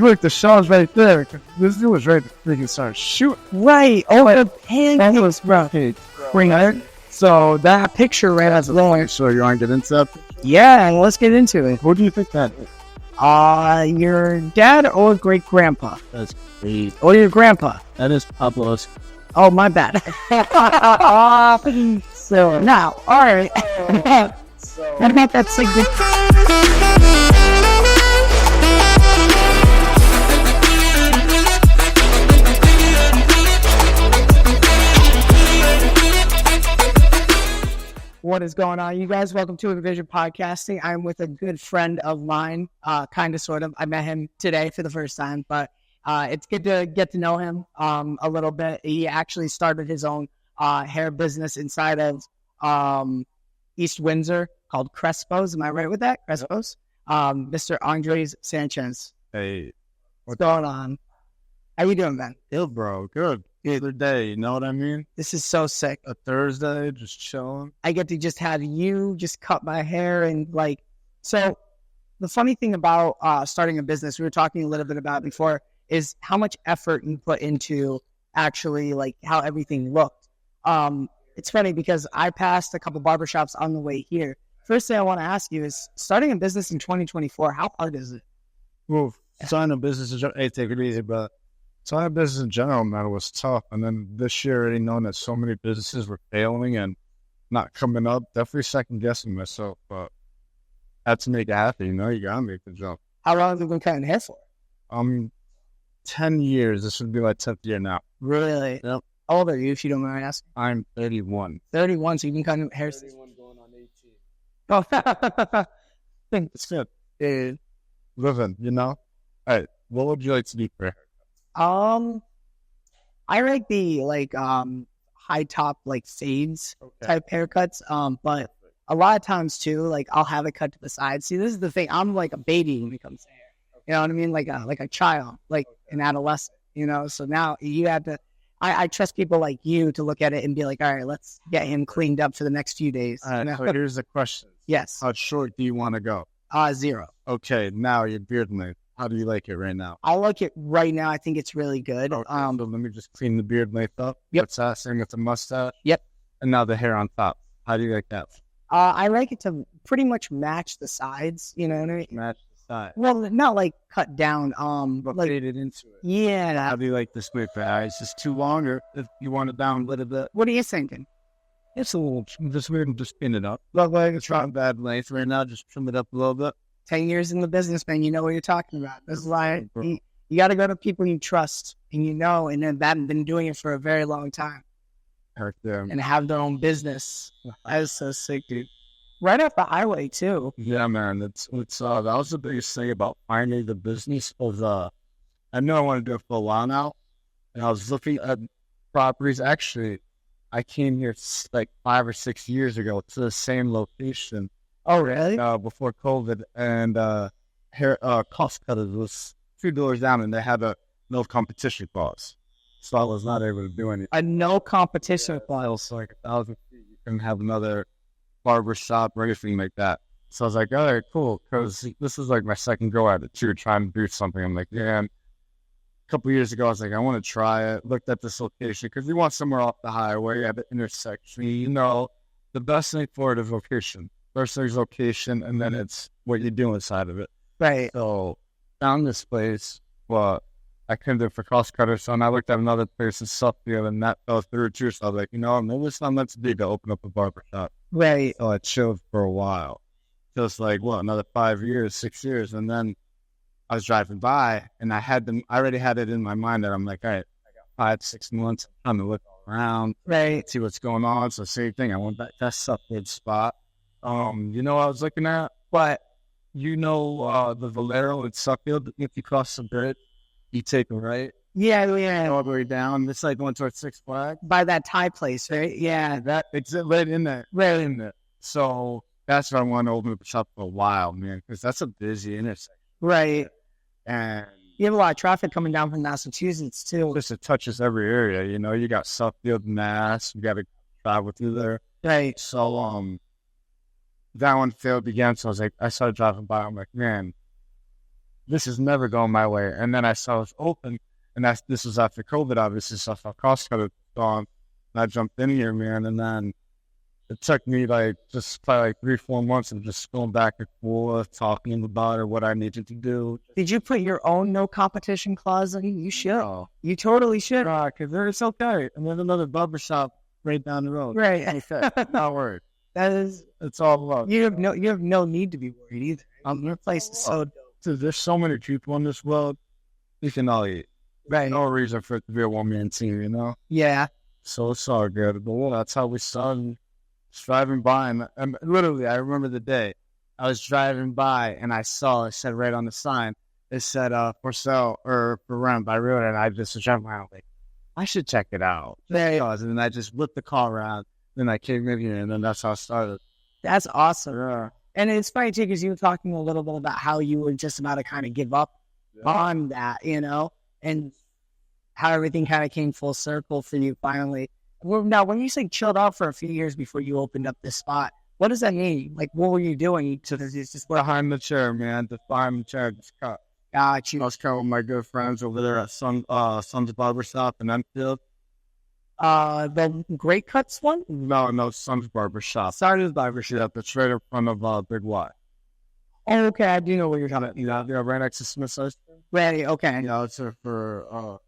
like, look, the show's right there. This dude was ready to freaking start shooting. Right. Oh, the pancakes, bro. Bring it. So that picture right as long. So you want to get into that? Yeah, and let's get into it. Who do you think that is? Your dad or great grandpa? That's great. Or your grandpa? That is Pablo's. Oh, my bad. So now, all right. What about that segment? What is going on, you guys? Welcome to Envision Podcasting. I'm with a good friend of mine, kind of, sort of. I met him today for the first time, but it's good to get to know him a little bit. He actually started his own hair business inside of East Windsor called Crespos. Am I right with that? Crespos? Mr. Andres Sanchez. Hey. What's going on? How you doing, man? Ill, bro. Good. Either day, you know what I mean? This is so sick. A Thursday, just chilling. I get to just have you just cut my hair and like, so the funny thing about starting a business, we were talking a little bit about before, is how much effort you put into actually like how everything looked. It's funny because I passed a couple barbershops on the way here. First thing I want to ask you is starting a business in 2024, how hard is it? Well, starting a business, hey, take it easy, but starting a business in general, man, it was tough. And then this year, already knowing that so many businesses were failing and not coming up, definitely second guessing myself. But had to make it happen, you know, you gotta make the jump. How long have you been cutting hair for? 10 years. This would be my 10th year now. Really? Yep. How old are you, if you don't mind asking? I'm 31. 31, so you've been cutting hair. 31 going on 18. Oh, It's good. Living, you know? All right, what would you like to do for a haircut? I like the high top like fades type haircuts. But a lot of times too, like I'll have it cut to the side. See, this is the thing. I'm like a baby when it comes to hair. You know what I mean? Like a child, like an adolescent. You know. So now you have to. I trust people like you to look at it and be like, all right, let's get him cleaned up for the next few days. All right, you know? so here's the question. Yes. How short do you want to go? 0. Okay, now your beard length. How do you like it right now? I like it right now. I think it's really good. Okay, so let me just clean the beard length up. Yep. What's that? Same with the mustache? Yep. And now the hair on top. How do you like that? I like it to pretty much match the sides. You know what I mean? Match the side. Well, not like cut down. But like faded into it. yeah. How do you like this way for hair? It's just too long, or if you want it down a little bit? What are you thinking? It's a little, just weird and just spin it up. Look like it's not bad length right now. Just trim it up a little bit. 10 years in the business, man, you know what you're talking about. This is why you got to go to people you trust and you know, and then that have been doing it for a very long time. Heck yeah. And have their own business. That is so sick, dude. Right off the highway, too. Yeah, man. It's that was the biggest thing about finding the business of I know I want to do it for a while now. And I was looking at properties. Actually, I came here like 5 or 6 years ago to the same location. Oh, really? Before COVID, and hair cost cutters was 2 doors down, and they had a no competition clause, so I was not able to do anything. A no competition clause. So like 1,000 feet, you couldn't have another barbershop or anything like that. So I was like, all right, cool, because this is like my second go at it too, trying to do something. I'm like, yeah. A couple years ago, I was like, I want to try it. Looked at this location because we want somewhere off the highway at the intersection. You know, the best thing for it is location. First thing's location, and then it's what you do inside of it. Right. So, found this place, but I couldn't do it for cost cutters. So, I looked at another place in Suffield, and that fell through too. So, I was like, you know, maybe it's not meant to be to open up a barbershop. Right. So, I chilled for a while. Just like, another 5 years, 6 years. And then I was driving by, and I already had it in my mind that I'm like, all right, I got 5, 6 months. I'm trying to look all around, right, see what's going on. So, same thing. I went back to that Suffield spot. You know what I was looking at? But you know the Valero in Suffield, if you cross the bridge, you take a right. Yeah. All the way down. It's like going towards Six Flags. By that Thai place, right? Yeah. It's right in there. Right in there. So that's what I want to open up a shop for a while, man, because that's a busy intersection. Right. And you have a lot of traffic coming down from Massachusetts, too. Just it touches every area, you know. You got Suffield, Mass. You got to travel through there. Right. So, that one failed again, so I started driving by. I'm like, man, this is never going my way. And then I saw it was open, and this was after COVID, obviously, so I saw cost cutter gone, and I jumped in here, man, and then it took me like just probably like 3-4 months of just going back and forth, talking about it, what I needed to do. Did you put your own no competition clause in? You should. You totally should. Because it's okay. And there's another barbershop right down the road. Right. Not worried. It's all love. You have no need to be worried either. Your place is so dope. Dude, there's so many people in this world. You can all eat. Right. No reason for it to be a one-man team, you know? Yeah. So it's all good. But well, that's how we started. Just driving by, and literally, I remember the day. I was driving by, and I saw it said right on the sign, it said for sale or for rent by Realtor, and I just was driving around like, I should check it out. And then I just whipped the car around, then I came in here, and then that's how I started. That's awesome. Yeah. And it's funny too, because you were talking a little bit about how you were just about to kind of give up on that, you know, and how everything kind of came full circle for you finally. Well, now, when you say chilled out for a few years before you opened up this spot, what does that mean? Like, what were you doing? So there's just behind the chair, man. Behind the chair, just cut. Got you. I was cutting with my good friends over there at Son's Barbershop in Enfield. The Great Cuts one? No, Son's Barbershop. Started Barbershop. It's right in front of Big Y. Oh, okay. I do know what you're talking about. Yeah, right next to Smith's Ice Cream. Ready? Okay. Yeah, it's there for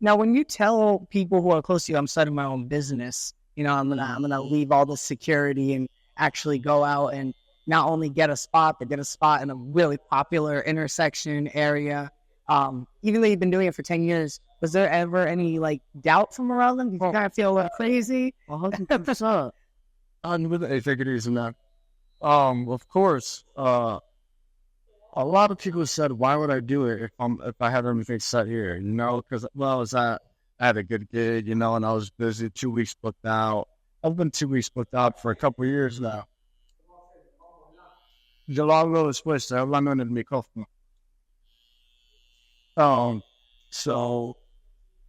Now, when you tell people who are close to you, I'm starting my own business, you know, I'm gonna leave all the security and actually go out and not only get a spot, but get a spot in a really popular intersection area. Even though you've been doing it for 10 years, was there ever any like doubt from around them? Did you kind of feel a little crazy? 100%. Hey, take it easy, man. Of course. A lot of people said, "Why would I do it if I had everything set here?" You know, because I had a good gig, you know, and I was busy. 2 weeks booked out. I've been 2 weeks booked out for a couple of years now. Jalalo is puesta. Hablando en el micrófono. So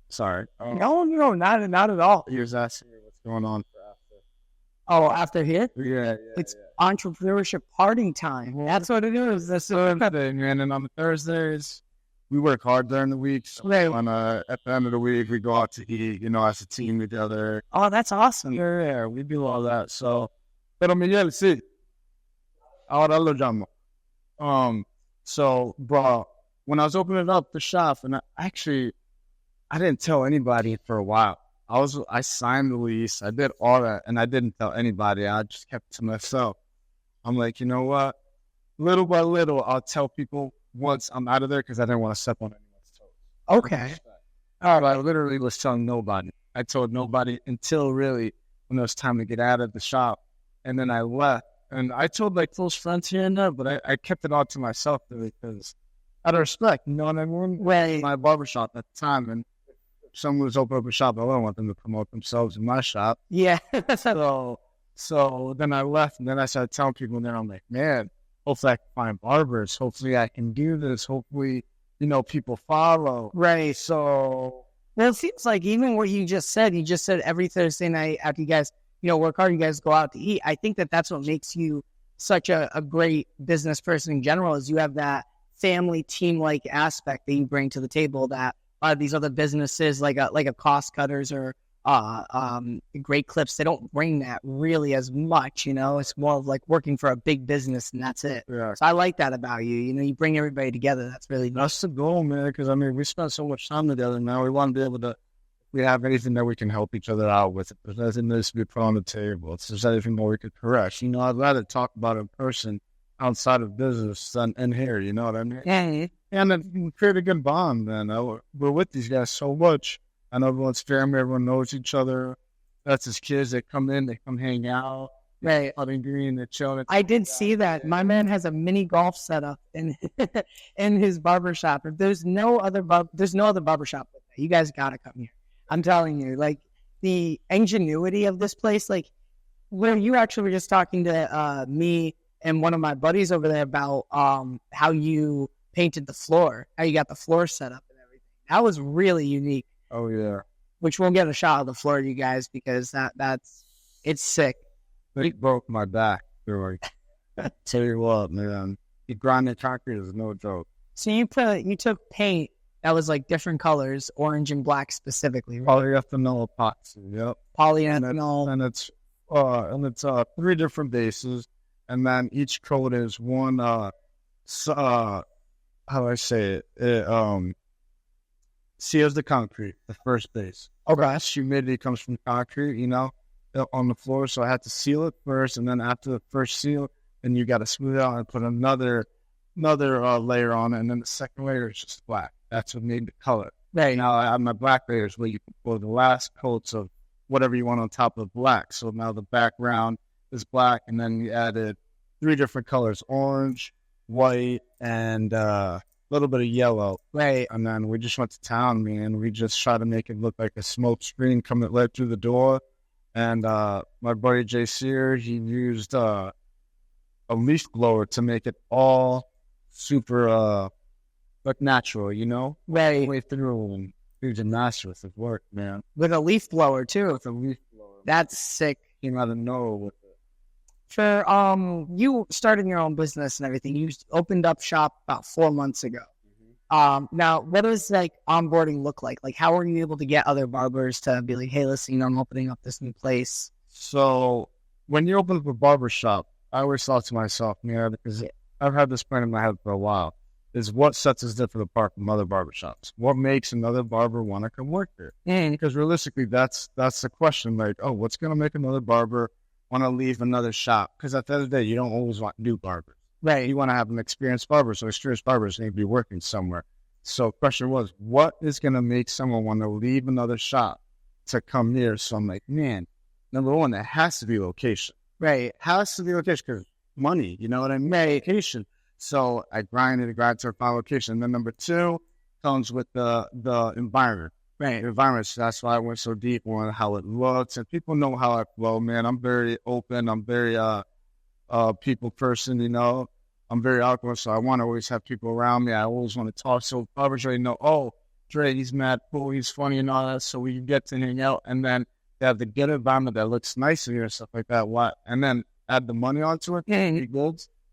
sorry. No, not at all. He was asking me what's going on for after. Oh, after here? Yeah. It's entrepreneurship party time. That's what it is. That's the thing, man. And on the Thursdays, we work hard during the week. So at the end of the week, we go out to eat, you know, as a team together. Oh, that's awesome. Yeah, we do all that. So, pero Miguel, sí. Ahora lo llamo. So, bro, when I was opening up the shop, and I didn't tell anybody for a while. I signed the lease. I did all that, and I didn't tell anybody. I just kept it to myself. I'm like, you know what? Little by little, I'll tell people once I'm out of there because I didn't want to step on anyone's toes. Okay. All right. I literally was telling nobody. I told nobody until really when it was time to get out of the shop. And then I left. And I told like close friends here and there, but I kept it all to myself because out of respect, you know what I mean? Right. My barbershop at the time. And if someone was opening up a shop, I don't want them to promote themselves in my shop. Yeah. So then I left, and then I started telling people, and then I'm like, man, hopefully I can find barbers. Hopefully I can do this. Hopefully, you know, people follow. Right. So, well, it seems like even what you just said every Thursday night after you guys, you know, work hard, you guys go out to eat. I think that's what makes you such a great business person in general is you have that family team-like aspect that you bring to the table that these other businesses like a Cost Cutters or Great Clips, they don't bring that really as much, you know. It's more of like working for a big business and that's it. Yeah. So I like that about you. You know, you bring everybody together. That's really nice. That's the goal, man, because, I mean, we spend so much time together now. We want to be able to, we have anything that we can help each other out with. If there's anything that needs to be put on the table, if there's anything that we could correct, you know, I'd rather talk about it in person outside of business than in here, you know what I mean? Yeah. And then create a good bond, man. We're with these guys so much. And everyone's family, everyone knows each other. That's his kids. They come in, they come hang out. Right. Putting green, they're chilling. I did see that. My man has a mini golf setup in his barbershop. If there's no other barbershop with that, you guys gotta come here. I'm telling you, like the ingenuity of this place, like where you actually were just talking to me and one of my buddies over there about how you painted the floor, how you got the floor set up and everything. That was really unique. Oh yeah. Which we'll get a shot of the floor, you guys, because it's sick. They broke my back. They're like, tell you what, man. You grind the concrete is no joke. So you took paint that was like different colors, orange and black specifically, right? Polyethanol epoxy, yep. Polyethanol. And it's 3 different bases, and then each coat is one how do I say it? Seals the concrete, the first base. Okay. Humidity comes from concrete, on the floor, so I had to seal it first, and then after the first seal, then you got to smooth it out and put another layer on it, and then the second layer is just black. That's what made the color. Right. Now I have my black layers where you can put the last coats of whatever you want on top of black. So now the background is black, and then we added 3 different colors: orange, white, and a little bit of yellow. Right. And then we just went to town, man. We just tried to make it look like a smoke screen coming right through the door. And my buddy Jay Sear, he used a leaf blower to make it all super look natural, Right. Way through, and he was a master with his work, man. With a leaf blower too. With a leaf blower. That's sick. Came out of nowhere with it. For you starting your own business and everything, you opened up shop about 4 months ago. Now, what does like onboarding look like? Like, how are you able to get other barbers to be like, hey, listen, I'm opening up this new place? So when you open up a barbershop, I always thought to myself, man, because I've had this plan in my head for a while, is what sets us different apart from other barbershops? What makes another barber want to come work there? Because realistically, that's the question. Like, oh, what's going to make another barber want to leave another shop? Because at the end of the day, you don't always want new barbers. Right. You want to have an experienced barber, so experienced barbers need to be working somewhere. So the question was, what is going to make someone want to leave another shop to come here? So I'm like, man, number one, it has to be location. Right. It has to be location because money, you know what I mean? Right. Location. So I grind to find location. And then number 2 comes with the environment. Right. The environment. So that's why I went so deep on how it looks. And people know how I flow, man. I'm very open. I'm very people person, I'm very outgoing, so I want to always have people around me. I always want to talk. So barbers already know, oh, Dre, he's mad cool, he's funny and all that, so we can get to hang out. And then they have the good environment that looks nice in here and stuff like that. And then add the money onto it.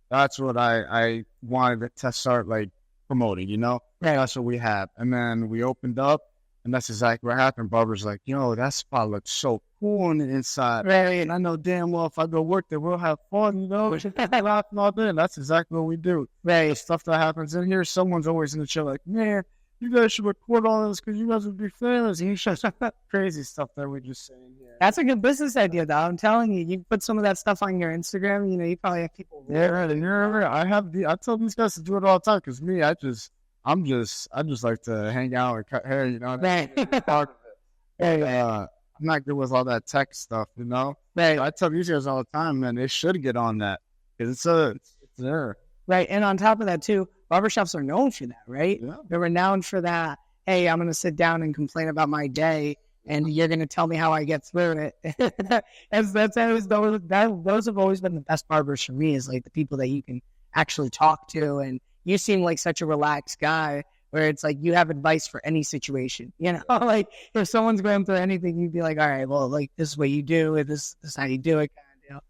That's what I wanted to start like promoting, Right. That's what we have. And then we opened up, and that's exactly what happened. Barbers like, that spot looks so cool on the inside. Right. And I know damn well if I go work there, we'll have fun, laughing all day. And that's exactly what we do. Right. The stuff that happens in here, someone's always in the show like, man, you guys should record all this because you guys would be famous. And you should crazy stuff that we just saying here. That's a good business idea, though. I'm telling you, you put some of that stuff on your Instagram, you probably have people. Yeah, right. I tell these guys to do it all the time because me, I just like to hang out and cut hair, Right. Part of it. I'm not good with all that tech stuff, Right. I tell these guys all the time, man, they should get on that because it's there. Right. And on top of that, too, barbershops are known for that, right? Yeah. They're renowned for that. Hey, I'm going to sit down and complain about my day, and you're going to tell me how I get through it. Those have always been the best barbers for me, is like the people that you can actually talk to. And you seem like such a relaxed guy where it's like you have advice for any situation. Like if someone's going through anything, you'd be like, all right, well, like this is what you do, and this is how you do it, kind of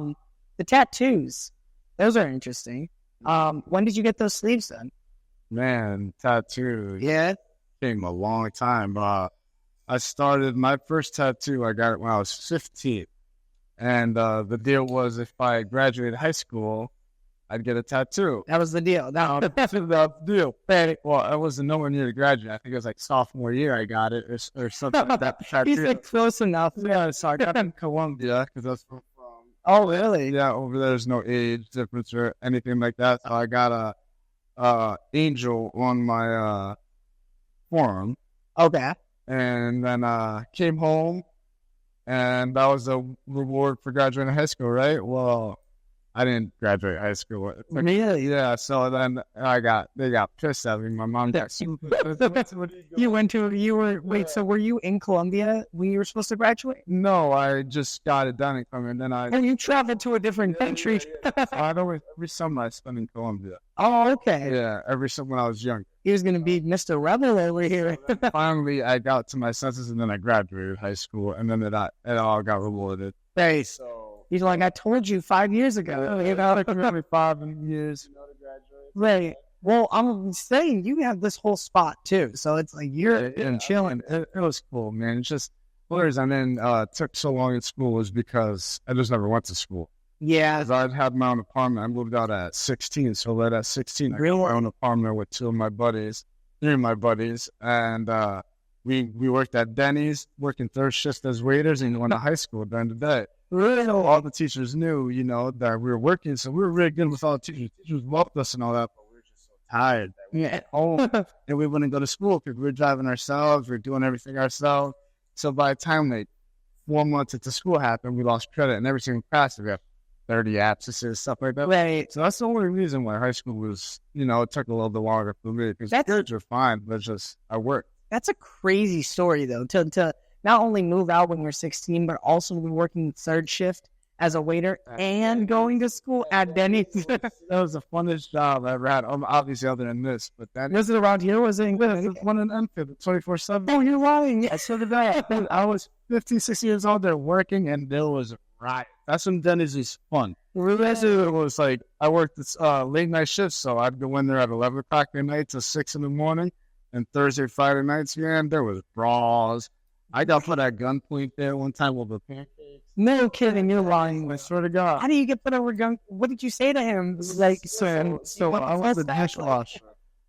deal. The tattoos, those are interesting. When did you get those sleeves done? Man, tattoos. Yeah. Came a long time. I started my first tattoo. I got it when I was 15. And the deal was if I graduated high school, I'd get a tattoo. That was the deal. That was the deal. Well, I wasn't nowhere near to graduate. I think it was like sophomore year I got it or something like that. He's like close enough. Yeah, so I got it in Columbia because that's from. Oh, really? Yeah, over there's no age difference or anything like that. So I got a angel on my forearm. Okay. And then came home, and that was a reward for graduating high school, right? Well, I didn't graduate high school. Really? Yeah. So then they got pissed at me. My mom got So were you in Columbia when you were supposed to graduate? No, I just got it done in Columbia, and then you traveled to a different country. So every summer I spent in Columbia. Oh, okay. Yeah, every summer when I was young. He was going to be Mr. Rebel over here. Finally, I got to my senses, and then I graduated high school, and then it all got rewarded. Right. So he's like, I told you 5 years ago. Like 5 years. You know what I Right. Well, I'm saying you have this whole spot too, so it's like you're chilling. It was cool, man. It's just one reason I didn't took so long in school was because I just never went to school. Yeah. Because I had my own apartment. I moved out at 16, so right at 16, I got my own apartment with three of my buddies, and we worked at Denny's, working third shift as waiters, and went to high school during the day. Really? So all the teachers knew, that we were working, so we were really good with all the teachers. Teachers loved us and all that, but we were just so tired that we were at home, and we wouldn't go to school because we were driving ourselves, we were doing everything ourselves. So by the time 4 months into school happened, we lost credit, and every single class we got 30 absences, stuff like that. Right. So that's the only reason why high school was, it took a little bit longer for me, because grades were fine, but just I worked. That's a crazy story, though, to not only move out when you're 16, but also be working third shift as a waiter and going to school at Denny's. That was the funnest job I ever had, obviously other than this. But that was it around here? Was it in one in Enfield, 24/7. Oh, you're lying. Yeah, so did I. I was 15, 16 years old there working, and there was a riot. That's when Denny's is fun. Really? It was like I worked this late night shifts, so I'd go in there at 11 o'clock at night to 6 in the morning. And Thursday, Friday nights, man, there was brawls. I got put at gunpoint there one time over pancakes. No kidding, you're lying. I swear to God. How do you get put over gun? What did you say to him? Like, so I was the dishwasher.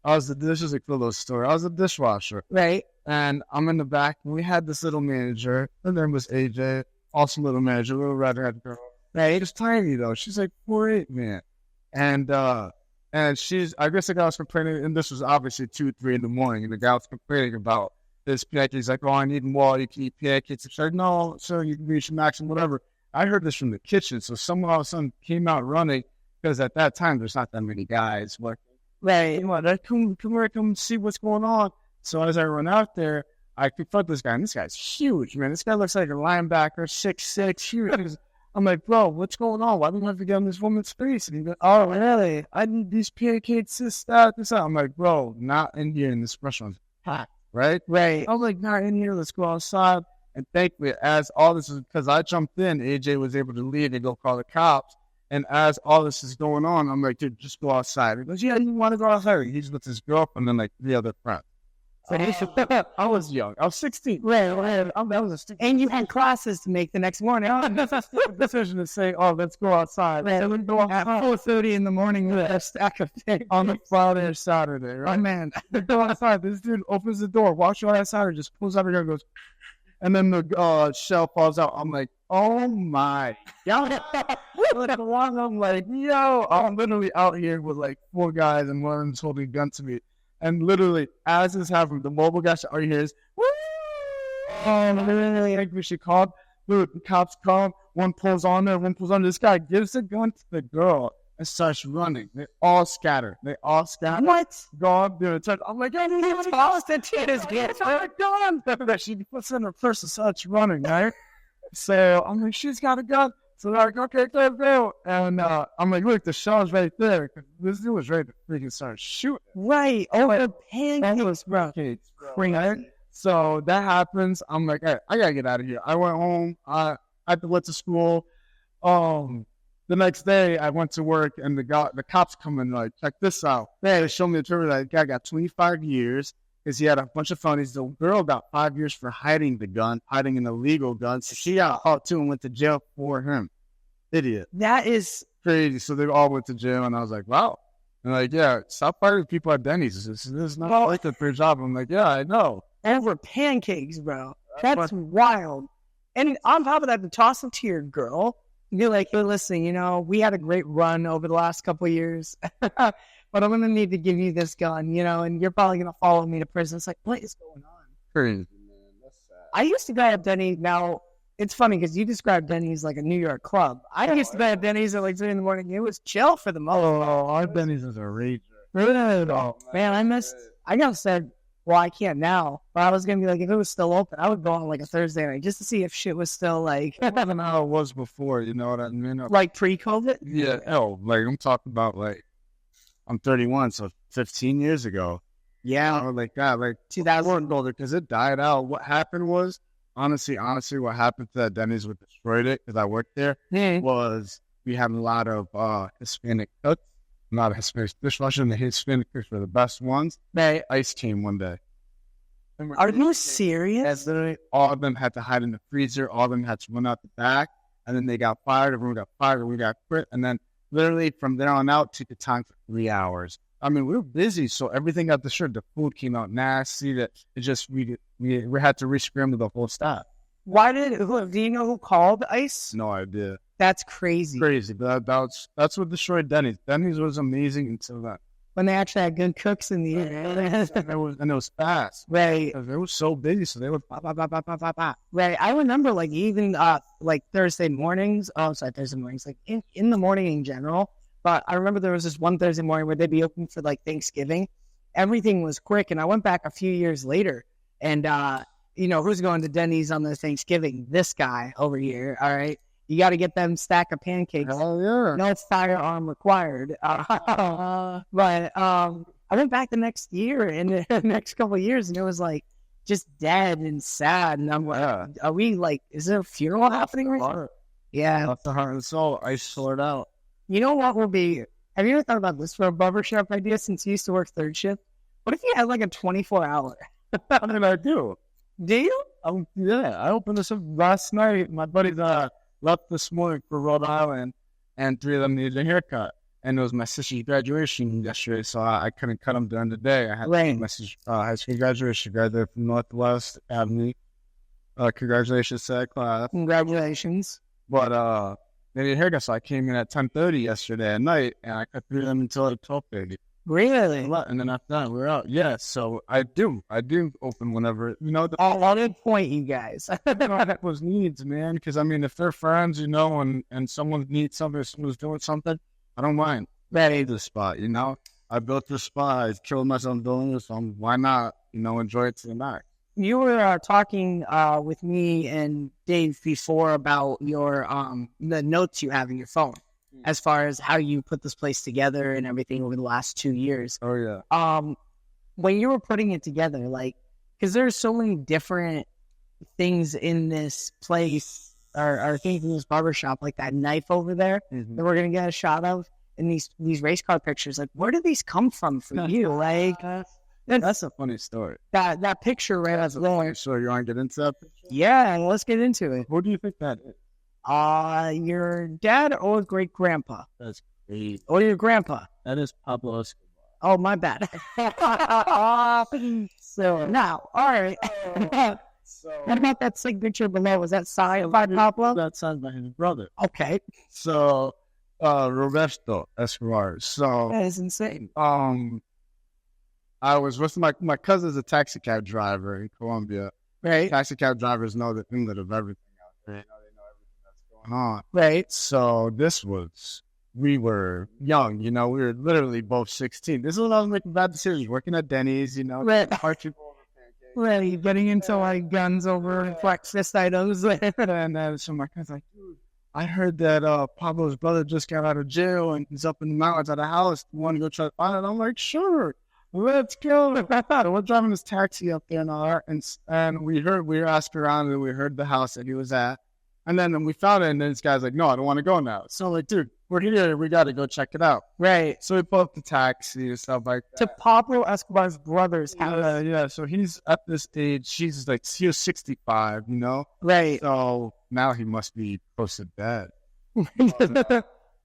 This is a cool little story. I was a dishwasher. Right. And I'm in the back, and we had this little manager. Her name was AJ, awesome little manager, little redhead girl. Right. She's tiny, though. She's like 4'8", man. And I guess the guy was complaining, and this was obviously 2, 3 in the morning, and the guy was complaining about this pancake. He's like, I need more. You can eat pancakes. She's like, no, sir, you can reach your maximum, whatever. I heard this from the kitchen, so someone all of a sudden came out running, because at that time, there's not that many guys working. Right. Come here, come see what's going on. So as I run out there, I confront this guy, and this guy's huge, man. This guy looks like a linebacker, 6'6", huge. I'm like, bro, what's going on? Why do we have to get in this woman's face? And he goes, oh, really? I need these pancakes, this, that, this, that. I'm like, bro, not in here in this restaurant. Packed, right? Right. I'm like, not in here. Let's go outside. And thankfully, as all this is, because I jumped in, AJ was able to leave and go call the cops. And as all this is going on, I'm like, dude, just go outside. He goes, yeah, you want to go outside? He's with his girlfriend and like 3 other friends. So I was young. I was 16. Right. And you had classes to make the next morning. Decision to say, let's go outside. Right. So we go at 4:30 in the morning with a stack of things on a Friday or Saturday, right? Oh, man. We go outside. This dude opens the door, walks right outside, and just pulls out a gun and goes, and then the shell falls out. I'm like, oh my God. I'm like, yo, I'm literally out here with like 4 guys, and one of them's holding a gun to me. And literally, as this happened, the mobile guy, all you hear is, woo! I think we should call. Dude, the cops come. One pulls on there, one pulls on. This guy gives the gun to the girl and starts running. They all scatter. What? Gone. I'm like, I need to toss the tears. Get her gun. She puts in her purse and starts running, right? So I'm like, she's got a gun. So they're like, okay, go. And I'm like, look, the shell's right there. This dude was ready to freaking start shooting. Right. Oh, the pancakes, bro. Right? So that happens. I'm like, hey, I got to get out of here. I went home. I went to school. The next day, I went to work, and the cops come in, like, check this out. They showed me the trailer. That guy got 25 years because he had a bunch of felonies. The girl got 5 years for hiding the gun, hiding an illegal gun. So she got caught, too, and went to jail for him. Idiot. That is crazy. So they all went to jail, and I was like, wow. And like, yeah, stop fighting people at Denny's. This is not like a fair job. I'm like, yeah, I know. Over pancakes, bro. That's wild. And on top of that, to toss them to your girl, you're like, hey, listen, we had a great run over the last couple of years, but I'm going to need to give you this gun, and you're probably going to follow me to prison. It's like, what is going on? Crazy, man. That's sad. I used to go at Denny's. Now, it's funny because you described Denny's like a New York club. I used to go at Denny's at like 3 in the morning. It was chill for the most part. Oh, our Denny's is a rager. Really? Oh, man, I got said, well, I can't now, but I was going to be like, if it was still open, I would go on like a Thursday night just to see if shit was still like. I don't know how it was before, you know what I mean? Like pre-COVID? Yeah. Like I'm talking about like, I'm 31, so 15 years ago. Yeah. Or like that, like 2000 older, because it died out. What happened was, honestly, what happened to that Denny's, what destroyed it, because I worked there, was we had a lot of Hispanic cooks. not a Hispanic dishwasher, and the Hispanic cooks were the best ones. Right. Ice came one day. Are you serious? Literally, all of them had to hide in the freezer. All of them had to run out the back, and then they got fired. Everyone got fired, and we got quit. And then literally from there on out, took the time for 3 hours. I mean, we were busy, so everything got destroyed. The food came out nasty. That it just we had to re-scramble the whole staff. Why do you know who called ICE? No idea. That's crazy. Crazy, but that's what destroyed Denny's. Denny's was amazing until that. When they actually had good cooks in the area. and it was fast. Right. They were so busy, so they would pop. Right. I remember like even like Thursday mornings. Oh, sorry, Thursday mornings. Like in the morning in general. But I remember there was this one Thursday morning where they'd be open for like Thanksgiving. Everything was quick, and I went back a few years later, and you know who's going to Denny's on the Thanksgiving? This guy over here. All right. You got to get them stack of pancakes. Oh, yeah. No firearm required. But I went back the next year and the next couple of years, and it was like just dead and sad. And I'm like, are we like, is there a funeral happening right now? Yeah. That's the heart and soul. I sort out. You know what will be, have you ever thought about this for a barbershop idea since you used to work third shift? What if you had like a 24-hour? What did I do? Do you? Yeah, I opened this up last night. My buddies left this morning for Rhode Island, and 3 of them needed a haircut. And it was my sister's graduation yesterday, so I couldn't cut them during the day. I had my sister's high school graduation. She graduated from Northwest Avenue. Congratulations to that class. Congratulations. But they needed a haircut, so I came in at 10:30 yesterday at night, and I cut 3 of them until 12:30. Really? And then after that, we're out. Yeah, so I do open whenever, you know. On a point, you guys. That was needs, man, because, I mean, if they're friends, you know, and someone needs something, someone's doing something, I don't mind. I hate this spot, you know. I built this spot. I killed myself doing this, so why not, you know, enjoy it to the max. You were talking with me and Dave before about your the notes you have in your phone. As far as how you put this place together and everything over the last 2 years. Oh, yeah. When you were putting it together, like, because there's so many different things in this place, or things in this barbershop, like that knife over there that we're going to get a shot of, and these race car pictures, like, where do these come from for you? Like, that's a funny story. That picture right as well. So you want to get into that picture? Yeah, let's get into it. Who do you think that is? Your dad or great grandpa? That's great. Or your grandpa? That is Pablo Escobar. Oh, my bad. So now, all right. So what about that signature below? Was that signed by Pablo? That's signed by his brother. Okay. So Roberto Escobar. So that is insane. I was with my cousin's a taxi cab driver in Colombia. Right. Taxi cab drivers know the inlet of everything out there. They know everything that's going on. Right. So we were young, you know, we were literally both 16. This is when I was making bad decisions, working at Denny's, you know, right. Right, getting into like guns over breakfast items. And so my cousin's like, dude, I heard that Pablo's brother just got out of jail and he's up in the mountains at a house. You want to go try to find it? I'm like, sure. Let's go. We're driving this taxi up there and we asked around and we heard the house that he was at. And then we found it, and then this guy's like, no, I don't want to go now. So I'm like, dude, we're here. We got to go check it out. Right. So we pull up the taxi and stuff like that. To Pablo Escobar's brother's house. Yeah. So he's at this age. He was 65, you know? Right. So now he must be close to dead.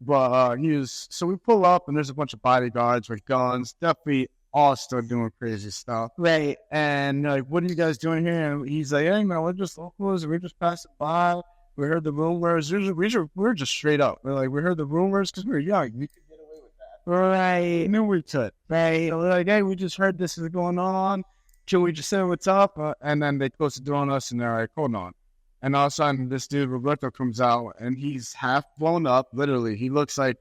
But so we pull up, and there's a bunch of bodyguards with guns. Definitely all still doing crazy stuff. Right. And like, what are you guys doing here? And he's like, hey, man, we're just locals. We're just passing by. We heard the rumors. We're just straight up. We heard the rumors because we were young. We could get away with that. Right. We knew we could. Right. So we're like, hey, we just heard this is going on. Should we just say what's up? And then they close the door on us, and they're like, hold on. And all of a sudden, this dude, Roberto, comes out, and he's half blown up, literally. He looks like,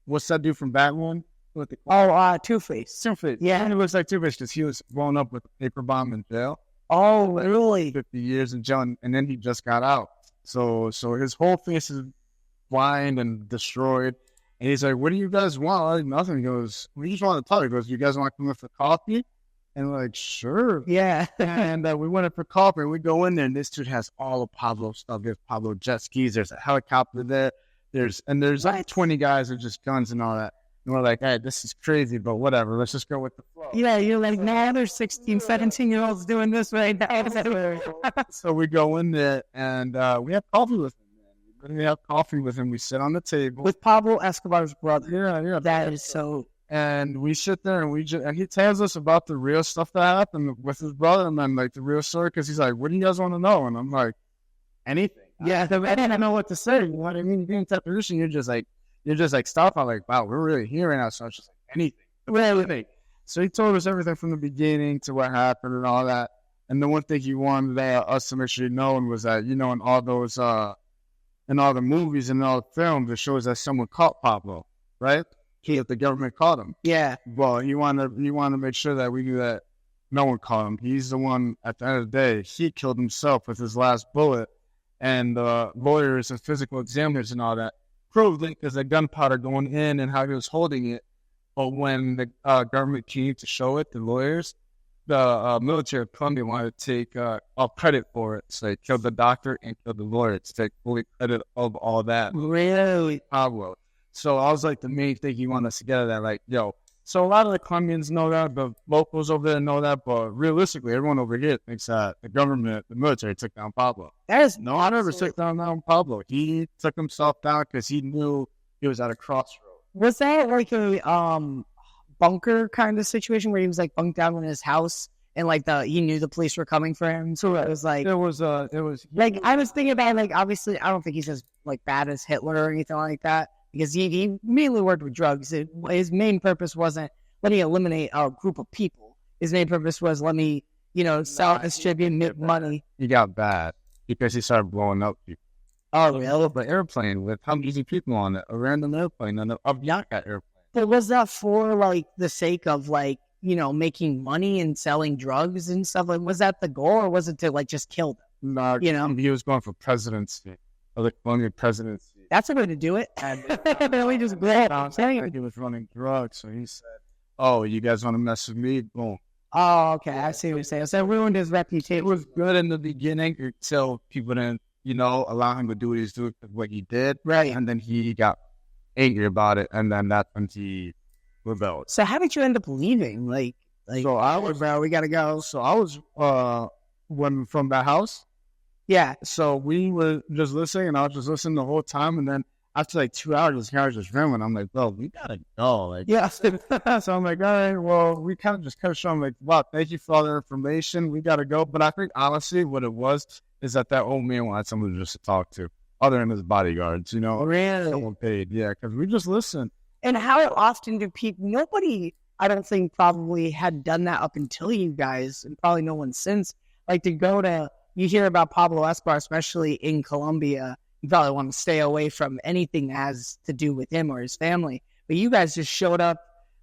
what's that dude from Batman? Two-Face. Two-Face. Yeah. He looks like Two-Face because he was blown up with a paper bomb in jail. Oh, really? 50 years in jail, and then he just got out. So his whole face is blind and destroyed. And he's like, what do you guys want? Like, nothing. He goes, we just want to talk. He goes, you guys want to come in for coffee? And we're like, sure. Yeah. And we went in for coffee, and we go in there, and this dude has all of Pablo's stuff. There's Pablo jet skis. There's a helicopter there. There's like 20 guys with just guns and all that. And we're like, hey, this is crazy, but whatever. Let's just go with the flow. Yeah, you're like, nah, there's 16, 17-year-olds doing this right now. So we go in there and we have coffee with him. We have coffee with him. We sit on the table. With Pablo Escobar's brother. Yeah. That is so... And we sit there and he tells us about the real stuff that happened with his brother and then like the real story because he's like, what do you guys want to know? And I'm like, anything. Yeah, I didn't know what to say. You know what I mean? Being in that position, you're just like, stop. I'm like, wow, we're really here right now. So I was just like, anything. Really? So he told us everything from the beginning to what happened and all that. And the one thing he wanted us to make sure you know was that, you know, in all those, in all the movies and all the films, it shows that someone caught Pablo, right? If the government caught him. Yeah. Well, he wanted to make sure that we knew that no one caught him. He's the one, at the end of the day, he killed himself with his last bullet. And lawyers and physical examiners and all that proved it because the gunpowder going in and how he was holding it. But when the government came to show it, the lawyers, the military of Colombia wanted to take all credit for it. So they killed the doctor and killed the lawyer to take fully credit of all that. Really? Pablo. So I was like the main thing he wanted us to get at that, like, yo. So a lot of the Colombians know that, the locals over there know that, but realistically, everyone over here thinks that the government, the military took down Pablo. That is No one ever took down Pablo. He took himself down because he knew he was at a crossroad. Was that like a bunker kind of situation where he was like bunked down in his house and like he knew the police were coming for him? So it was like... It was like, I was thinking about, like, obviously, I don't think he's as like bad as Hitler or anything like that. Because he mainly worked with drugs. His main purpose wasn't let me eliminate a group of people. His main purpose was let me, sell, distribute, make money. He got bad because he started blowing up people. Oh, really? The airplane with how many people on it, a random airplane, a Bianca airplane. But was that for, like, the sake of, like, making money and selling drugs and stuff? Like, was that the goal, or was it to, like, just kill them? No, he was going for presidency, or the Colombian presidency. That's a way to do it. And we just glad. He was running drugs, so he said, "Oh, you guys want to mess with me? Boom." Oh, okay. I see what you're saying. So it ruined his reputation. It was good in the beginning until people didn't, allow him to do what he did. Right. And then he got angry about it, and then that's when he rebelled. So how did you end up leaving? So I was, bro, we gotta go. So I was when from that house. Yeah. So we were just listening, and I was just listening the whole time. And then after like 2 hours, the car was just filming. I'm like, bro, we gotta go. Like, yeah. So I'm like, all right, well, we kind of just kept showing, like, wow, thank you for all the information. We gotta go. But I think honestly, what it was is that old man wanted someone just to talk to, other than his bodyguards. Really? Someone paid, yeah, because we just listened. And how often do people? Nobody, I don't think, probably had done that up until you guys, and probably no one since. Like to go to. You hear about Pablo Escobar, especially in Colombia, you probably want to stay away from anything that has to do with him or his family. But you guys just showed up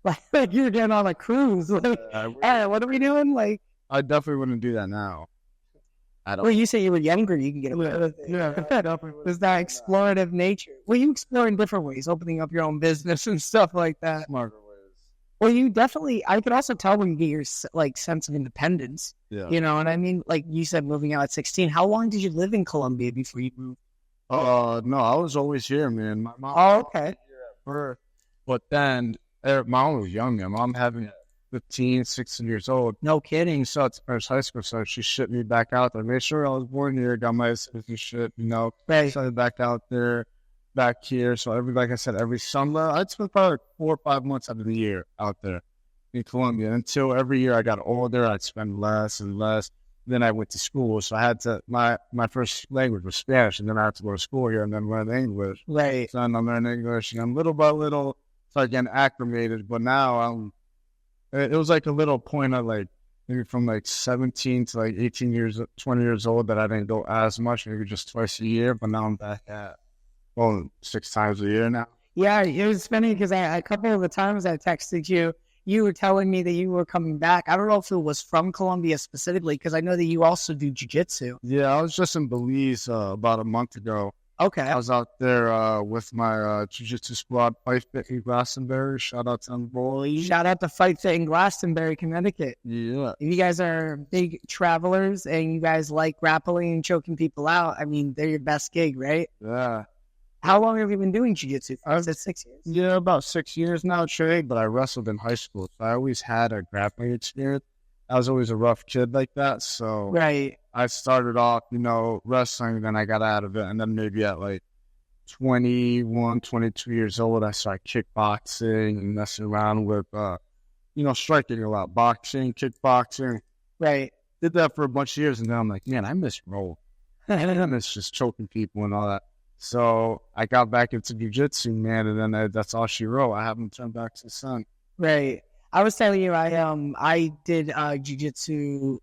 like you're getting on a cruise. Like, hey, what are we doing? Like, I definitely wouldn't do that now. Well, you say you were younger, you can get away with it. Yeah, there's that explorative nature. Well, you explore in different ways, opening up your own business and stuff like that. Smarter ways. Well, you definitely, I could also tell when you get your, like, sense of independence. Yeah. You know what I mean? Like you said, moving out at 16. How long did you live in Colombia before you moved? No, I was always here, man. My mom was okay. Here at birth, but then my mom was young. My mom having 15, 16 years old. No kidding. So it's first high school, so she shipped me back out there. Made sure I was born here, got my citizenship, Right. Started back out there, back here. So like I said, every summer, I'd spend probably like 4 or 5 months out of the year out there in Colombia. Until every year I got older, I'd spend less and less. Then I went to school, so I had to, my first language was Spanish, and then I had to go to school here and then learn English. Right. So I'm learning English, and little by little, started getting acclimated. But now it was like a little point of like, maybe from like 17 to like 18 years, 20 years old that I didn't go as much, maybe just twice a year. But now I'm back at, 6 times a year now. Yeah, it was funny because a couple of the times I texted you, you were telling me that you were coming back. I don't know if it was from Colombia specifically, because I know that you also do Jiu-Jitsu. Yeah, I was just in Belize about a month ago. Okay. I was out there with my Jiu-Jitsu squad, Fight Fit in Glastonbury. Shout out to them boys. Shout out to Fight Fit in Glastonbury, Connecticut. Yeah. If you guys are big travelers and you guys like grappling and choking people out, I mean, they're your best gig, right? Yeah. How long have you been doing jiu-jitsu? Is it 6 years? Yeah, about 6 years now straight, but I wrestled in high school. So I always had a grappling experience. I was always a rough kid like that. So Right. I started off, wrestling, then I got out of it. And then maybe at like 21, 22 years old, I started kickboxing and messing around with, striking a lot, boxing, kickboxing. Right. Did that for a bunch of years, and then I'm like, man, I miss roll. I miss just choking people and all that. So I got back into jiu-jitsu, man, and then that's all she wrote. I haven't turned back to the sun. Right. I was telling you, I did jiu-jitsu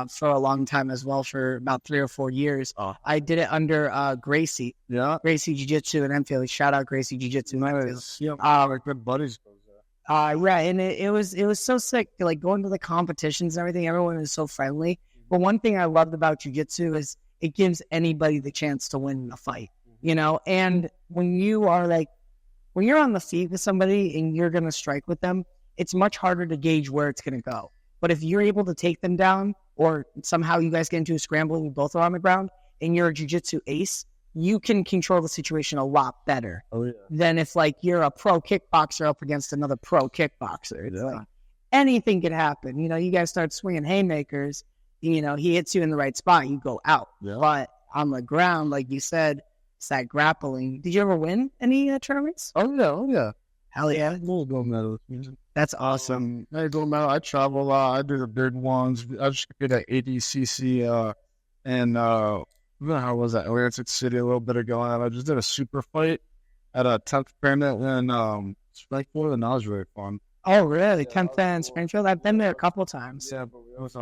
for a long time as well, for about 3 or 4 years. Oh. I did it under Gracie. Yeah. Gracie Jiu-Jitsu in Enfield. Shout out Gracie Jiu-Jitsu in Enfield. Yeah, my good buddies goes there. Right, and it was so sick. Like going to the competitions and everything, everyone is so friendly. But one thing I loved about jiu-jitsu is it gives anybody the chance to win a fight, And when you're on the feet with somebody and you're going to strike with them, it's much harder to gauge where it's going to go. But if you're able to take them down, or somehow you guys get into a scramble and you both are on the ground and you're a jiu-jitsu ace, you can control the situation a lot better than if you're a pro kickboxer up against another pro kickboxer. It's like anything could happen. You guys start swinging haymakers. He hits you in the right spot, you go out. Yeah. But on the ground, like you said, it's that grappling. Did you ever win any tournaments? Oh yeah. Hell yeah. We'll go medal. That's awesome. I go medal. I travel a lot. I do the big ones. I just did at ADCC and how was that? Atlantic City a little bit ago. And I just did a super fight at a 10th tournament in Springfield, and that was really fun. Oh, really? 10th and Springfield? I've been there a couple times. Yeah, but it was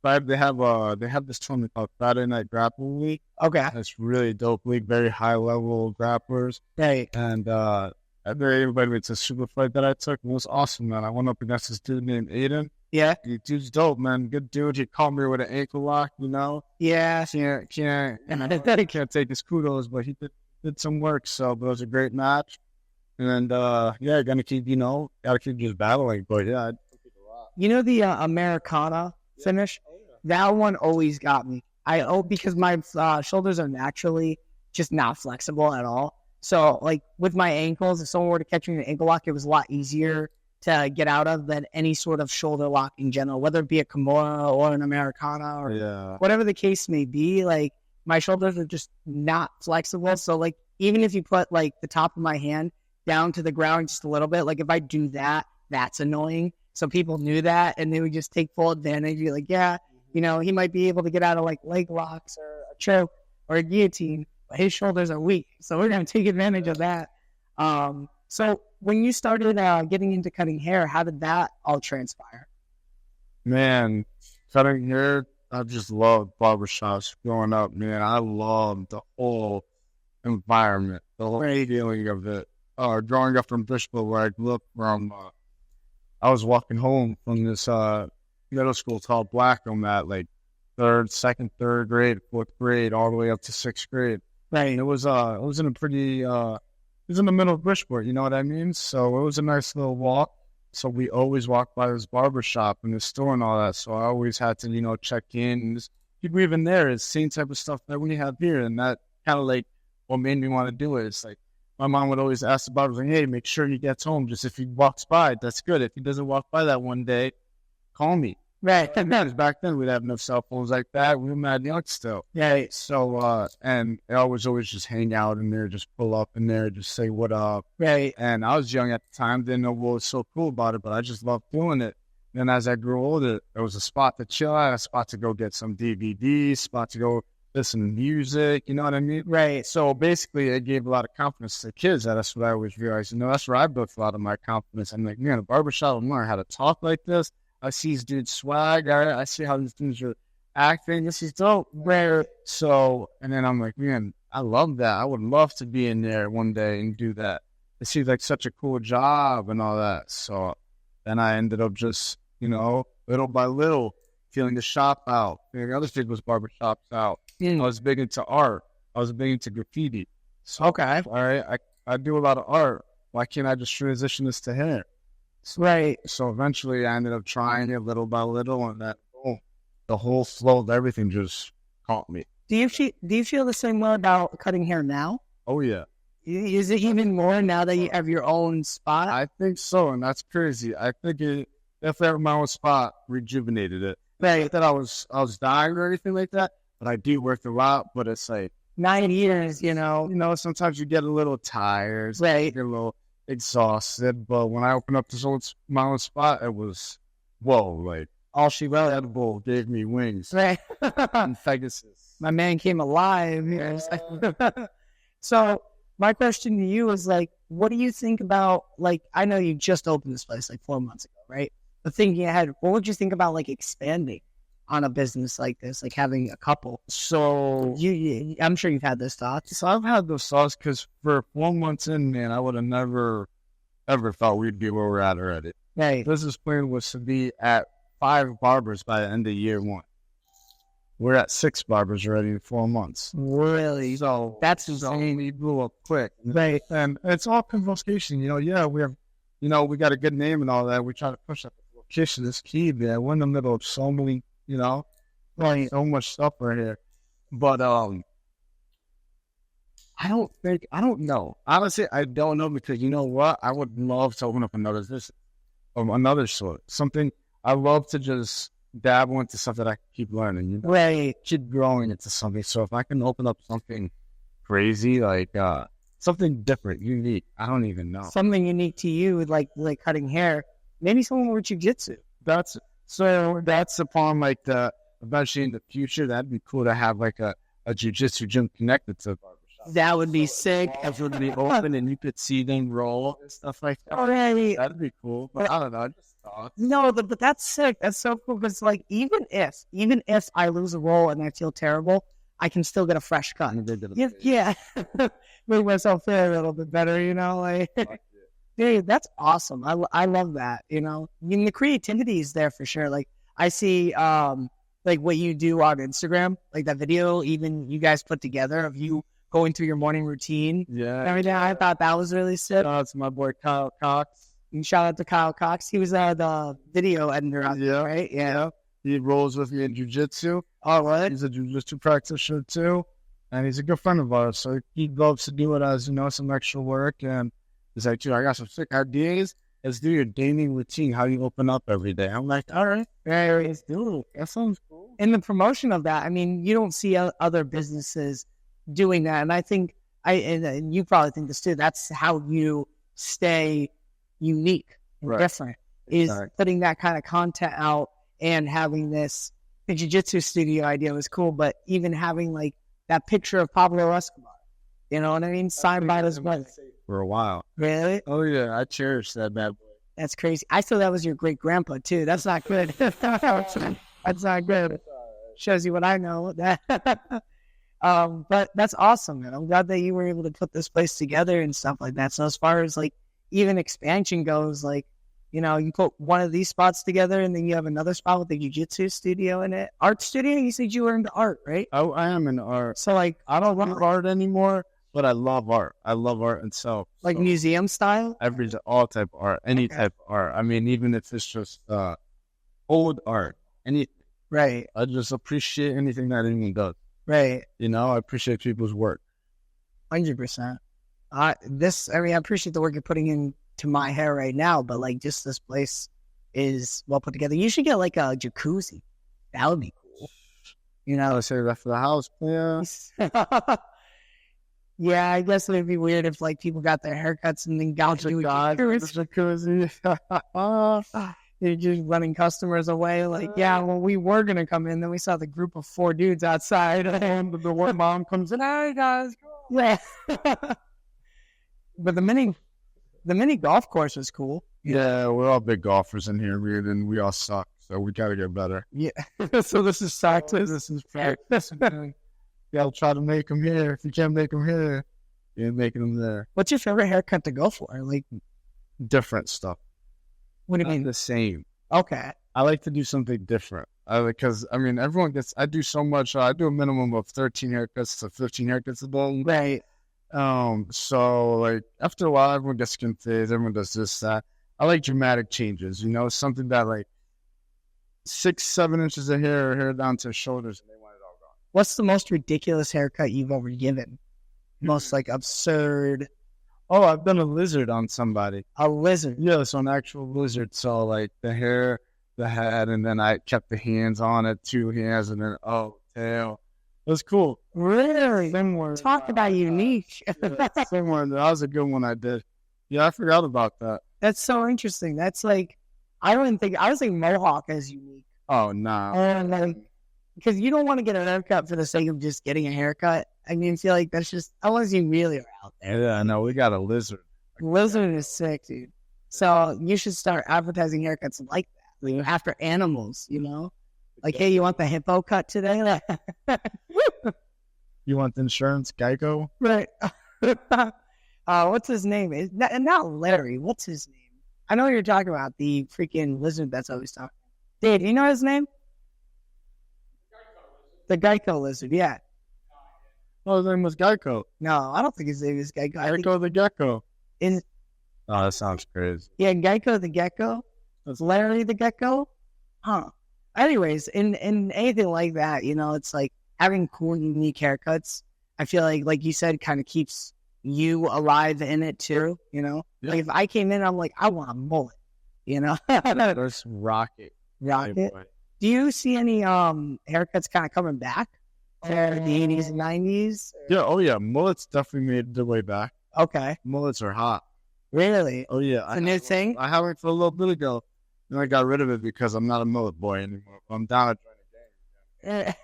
they have this tournament called Friday Night Grappling League. Okay. It's really dope league, very high level grapplers. Right. And everybody, it's a super fight that I took. It was awesome, man. I went up against this dude named Aiden. Yeah. The dude's dope, man. Good dude. He caught me with an ankle lock, Yeah. Can't take his kudos, but he did some work. So, but it was a great match. And gonna keep, gotta keep just battling. But yeah, I took it a lot. The Americana finish? That one always got me. Because my shoulders are naturally just not flexible at all. So, with my ankles, if someone were to catch me in an ankle lock, it was a lot easier to get out of than any sort of shoulder lock in general, whether it be a Kimura or an Americana or whatever the case may be. My shoulders are just not flexible. So, even if you put, the top of my hand down to the ground just a little bit, if I do that, that's annoying. So people knew that, and they would just take full advantage. You're like, yeah, he might be able to get out of, leg locks or a choke or a guillotine, but his shoulders are weak. So we're going to take advantage of that. So when you started getting into cutting hair, how did that all transpire? Man, cutting hair, I just loved barbershops growing up, man. I loved the whole environment, the whole feeling of it. Growing up from Bishop, where I grew up from, I was walking home from this middle school called Blackham at second, third grade, fourth grade, all the way up to sixth grade. Right. And it was in a pretty, it was in the middle of Bridgeport, you know what I mean? So it was a nice little walk. So we always walked by this barbershop and the store and all that. So I always had to, check in. And people even there, it's the same type of stuff that we have here. And that kind of what made me want to do it. It's my mom would always ask the barber, hey, make sure he gets home. Just if he walks by, that's good. If he doesn't walk by that one day, call me. Right. Because back then we'd have no cell phones like that. We were mad young still. Yeah. So, and I was always just hang out in there, just pull up in there, just say what up. Right. And I was young at the time, didn't know what was so cool about it, but I just loved doing it. Then as I grew older, there was a spot to chill at, a spot to go get some DVDs, spot to go listen to music, you know what I mean? Right. So basically, it gave a lot of confidence to the kids. That's what I always realized. That's where I built a lot of my confidence. I'm like, man, a barbershop, I'm learning how to talk like this. I see these dudes swag. I see how these dudes are acting. This is dope. Rare. So, and then I'm like, man, I love that. I would love to be in there one day and do that. It seems like such a cool job and all that. So then I ended up just, little by little, feeling the shop out, feeling other people's barbershops out. I was big into art. I was big into graffiti. So, okay. All right. I do a lot of art. Why can't I just transition this to hair? Right. So eventually I ended up trying it little by little, and the whole flow of everything just caught me. Do you feel the same way about cutting hair now? Oh, yeah. Is it even more now that you have your own spot? I think so, and that's crazy. I think it definitely having my own spot rejuvenated it. Right. Not that I was dying or anything like that, but I do work a lot. But it's like 9 years, you know. Sometimes you get a little tired, Right. you get a little exhausted. But when I opened up my own spot, it was whoa, like All she wrote. Red Bull gave me wings. Right. And Pegasus. My man came alive. Yes. So my question to you is like, what do you think about, like, I know you just opened this place like 4 months ago, right? But thinking ahead, what would you think about like expanding on a business like this, like having a couple? So I'm sure you've had those thoughts. So I've had those thoughts because for 4 months in, man, I would have never, ever thought we'd be where we're at already. Right. Business plan was to be at 5 barbers by the end of year 1. We're at 6 barbers already in 4 months. Really? So That's insane. We blew up quick. Right. And it's all convocation. Yeah, we have, we got a good name and all that. We try to push that. Location is key, man. We're in the middle of so many, so much stuff right here. But I don't know. Honestly, I don't know because you know what? I would love to open up another sort. Something I love to just dabble into something that I can keep learning, Right. Keep growing into something. So if I can open up something crazy, like something different, unique, I don't even know. Something unique to you, like cutting hair. Maybe someone with Jiu-Jitsu. That's upon like eventually in the future, that'd be cool to have like a Jiu-Jitsu gym connected to the barbershop. That would be sick. It would be open and you could see them roll and stuff like that. Already. That'd be cool. But I don't know. I just thought. No, but that's sick. That's so cool. Because like even if I lose a roll and I feel terrible, I can still get a fresh cut. Yeah. Make myself feel a little bit better, like. Dude, that's awesome. I love that, the creativity is there for sure. Like I see like what you do on Instagram, like that video even you guys put together of you going through your morning routine. Yeah. Everything. I thought that was really sick. Shout out to my boy Kyle Cox. And shout out to Kyle Cox. He was the video editor out there, right? Yeah. He rolls with me in Jiu-Jitsu. Oh, what? He's a Jiu-Jitsu practitioner too. And he's a good friend of ours. So he loves to do it as, some extra work. And he's like, dude, I got some sick ideas. Let's do your daily routine, how you open up every day. I'm like, all right. Let's do it. That sounds cool. In the promotion of that, I mean, you don't see other businesses doing that. And I think, and you probably think this too, that's how you stay unique and different, is putting that kind of content out and having this. The Jiu-Jitsu studio idea was cool, but even having like that picture of Pablo Escobar, you know what I mean? Signed by his brother. For a while. Really? Oh, yeah. I cherish that bad boy. That's crazy. I thought that was your great grandpa, too. That's not good. That's not good. Shows you what I know. But that's awesome, man. I'm glad that you were able to put this place together and stuff like that. So as far as like even expansion goes, like, you put one of these spots together and then you have another spot with the Jiu-Jitsu studio in it. Art studio? You said you were into art, right? Oh, I am into art. So like, I don't love art anymore. But I love art. I love art itself. Like so, museum style? All type of art. Any type of art. I mean, even if it's just old art. Anything. Right. I just appreciate anything that anyone does. Right. I appreciate people's work. 100%. I appreciate the work you're putting into my hair right now, but like just this place is well put together. You should get like a jacuzzi. That would be cool. I say that for the house. Yeah. Yeah, I guess it would be weird if like people got their haircuts and then gouged you. Jacuzzi. You're just running customers away. Like, we were gonna come in, then we saw the group of 4 dudes outside, and the one mom comes in. Hey guys, yeah. But the mini golf course was cool. Yeah, we're all big golfers in here, and we all suck, so we gotta get better. Yeah. So this is practice. This is practice. Yeah, I'll try to make them here. If you can't make them here, you're making them there. What's your favorite haircut to go for? Like different stuff. What do you mean? The same. Okay. I like to do something different. Because everyone gets. I do so much. I do a minimum of 13 haircuts to 15 haircuts a day. Right. So like after a while, everyone gets skin fades. Everyone does this, that. I like dramatic changes. Something that like 6-7 inches of hair down to shoulders, and they want What's the most ridiculous haircut you've ever given? Most like absurd. Oh, I've done a lizard on somebody. A lizard? Yeah, so an actual lizard. So like the hair, the head, and then I kept the hands on it, 2 hands, and then tail. It was cool. Really? Similar. Talk about unique. Yeah, similar. That was a good one I did. Yeah, I forgot about that. That's so interesting. That's like, I was thinking Mohawk is unique. Oh, no. And like, because you don't want to get a haircut for the sake of just getting a haircut. I mean, I feel like that's just, unless you really are out there. Yeah, no, we got a lizard. Lizard is sick, dude. So you should start advertising haircuts like that. Like after animals, you know? Like, hey, you want the hippo cut today? You want the insurance, Geico? Right. What's his name? Not Larry. What's his name? I know what you're talking about. The freaking lizard that's always talking. Dude, do you know his name? The Geico lizard, yeah. Oh, his name was Geico. No, I don't think his name is Geico. Geico the Gecko. Oh, that sounds crazy. Yeah, Geico the Gecko. It's Larry the Gecko. Huh. Anyways, in anything like that, you know, it's like having cool, unique haircuts. I feel like you said, kind of keeps you alive in it too, you know? Yeah. Like if I came in, I'm like, I want a mullet, you know? There's Rocket. Rocket. Do you see any haircuts kind of coming back to the 80s and 90s? Yeah, oh yeah, mullets definitely made their way back. Okay. Mullets are hot. Really? Oh yeah. It's a new thing? I had it for a little bit ago. And I got rid of it because I'm not a mullet boy anymore. I'm down to join the gang.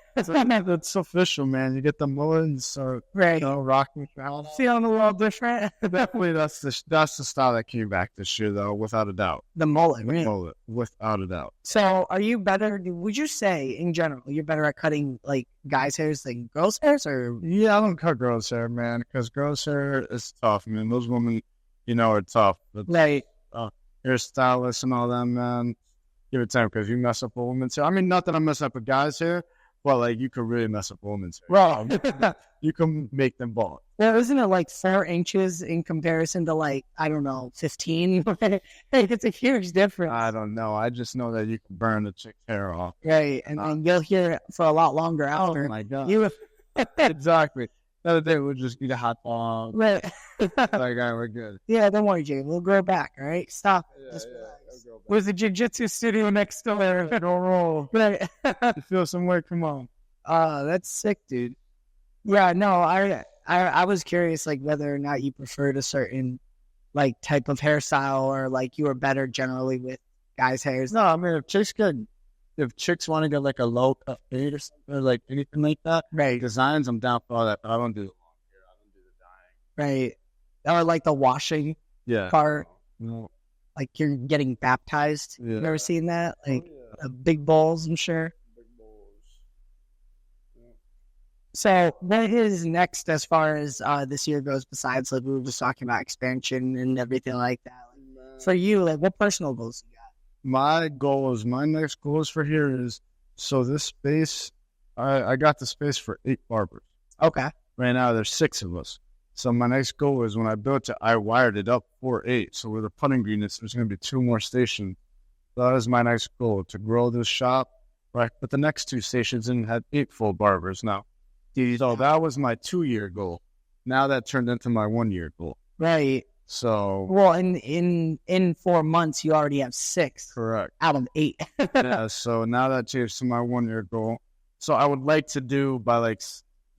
It's official, man. You get the mullet and start, Right. rocking your house. Feeling a little different? Definitely, that's the style that came back this year, though, without a doubt. The mullet, right? Mullet, without a doubt. So, are you better? Would you say, in general, you're better at cutting like guys' hairs than girls' hairs, or? Yeah, I don't cut girls' hair, man, because girls' hair is tough. I mean, those women, are tough. But, Right. hairstylists and all that, man, give it time because you mess up a woman's hair. I mean, not that I mess up a guy's hair, but like you could really mess up a woman's hair. Well, You can make them bald. well, isn't it like 4 inches in comparison to like, I don't know, 15? It's a huge difference. I don't know. I just know that you can burn the chick's hair off. Right. And you'll hear it for a lot longer after. Oh my god! You Exactly. The other day we'll just eat a hot dog. Right. Like, all right, we're good. Yeah, don't worry, Jay. We'll grow back, all right? Stop. Just relax. Where's the jiu-jitsu studio next door? Go roll. Right. You feel some way? Come on. That's sick, dude. Yeah, no, I was curious, like, whether or not you preferred a certain, like, type of hairstyle or, like, you were better generally with guys' hairs. No, I mean, if chicks want to get like a low cut fade or something, or like anything like that, Right. designs, I'm down for all that, but I don't do the long hair. I don't do the dyeing. Right. Or, like, the washing Yeah. part, No. like, you're getting baptized. Yeah. You've ever seen that? Like, yeah. big bowls, I'm sure. Big balls. So what is next as far as this year goes, besides like we were just talking about expansion and everything like that? For you, like what personal goals you got? My next goals for here is, so this space, I got the space for 8 barbers. Okay. Right now there's 6 of us. So my next goal is, when I built it, I wired it up for 8. So with the putting green, there's going to be 2 more stations. That is my next goal, to grow this shop. Right. But the next 2 stations and had 8 full barbers now. Dude, So that was my 2-year goal. Now that turned into my 1-year goal. right. So Well, in 4 months, you already have 6 correct. out of 8. Yeah. So now that changed to my 1-year goal. So I would like to do by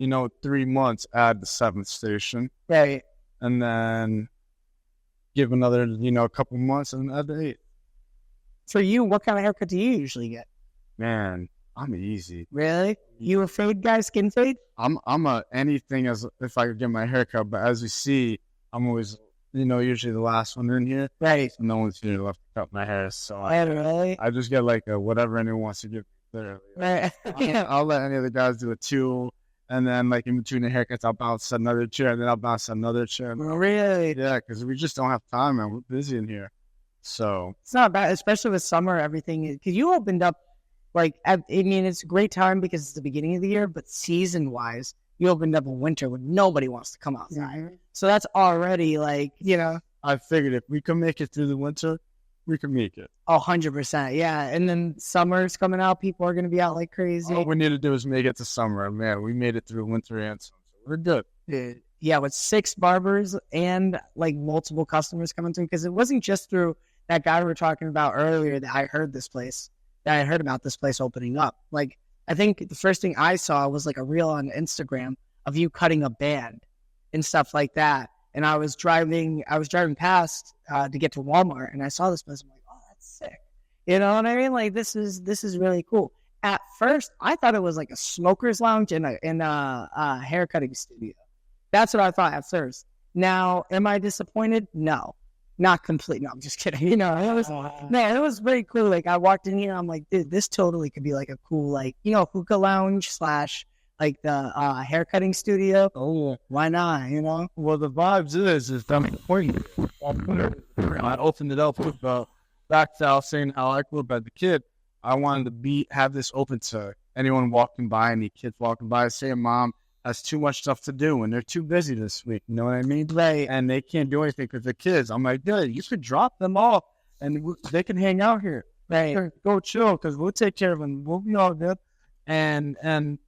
3 months, add the 7th station, Right. and then give another, a couple months and add the 8th. For you, what kind of haircut do you usually get? Man, I'm easy. Really? You a fade guy, skin fade? I'm a anything as if I could get my hair cut, but as you see, I'm always, usually the last one in here. Right. So no one's here left to cut my hair, so Really? I just get like a whatever anyone wants to give there. Right. I'll let any of the guys do a 2, and then like in between the haircuts, I'll bounce another chair, and then I'll bounce another chair. Really? Yeah, because we just don't have time, man. We're busy in here. So It's not bad, especially with summer, everything. Because you opened up, it's a great time because it's the beginning of the year, but season-wise, you opened up in winter when nobody wants to come outside. Mhm. So that's already I figured if we can make it through the winter, we can make it. 100%. Yeah. And then summer's coming out. People are going to be out like crazy. All we need to do is make it to summer. Man, we made it through winter and summer. So we're good. Dude. with 6 barbers and like multiple customers coming through, because it wasn't just through that guy we were talking about earlier that I heard about this place opening up. Like, I think the first thing I saw was like a reel on Instagram of you cutting a band and stuff like that. And I was driving past to get to Walmart, and I saw this place. I'm like, oh, that's sick. You know what I mean? Like, this is really cool. At first, I thought it was like a smoker's lounge in a haircutting studio. That's what I thought at first. Now, am I disappointed? No, not complete. No, I'm just kidding. You know, it was very cool. Like, I walked in here, I'm like, dude, this totally could be like a cool, like, you know, hookah lounge / like the haircutting studio. Oh, why not? You know. well, the vibes is I'm point. I opened it up with back to I was saying how I grew up as a kid. I wanted to have this open to anyone walking by, any kids walking by, saying mom has too much stuff to do and they're too busy this week. You know what I mean? Right. And they can't do anything because they're kids. I'm like, dude, you should drop them off and they can hang out here. Right. Go chill because we'll take care of them. We'll be all good. And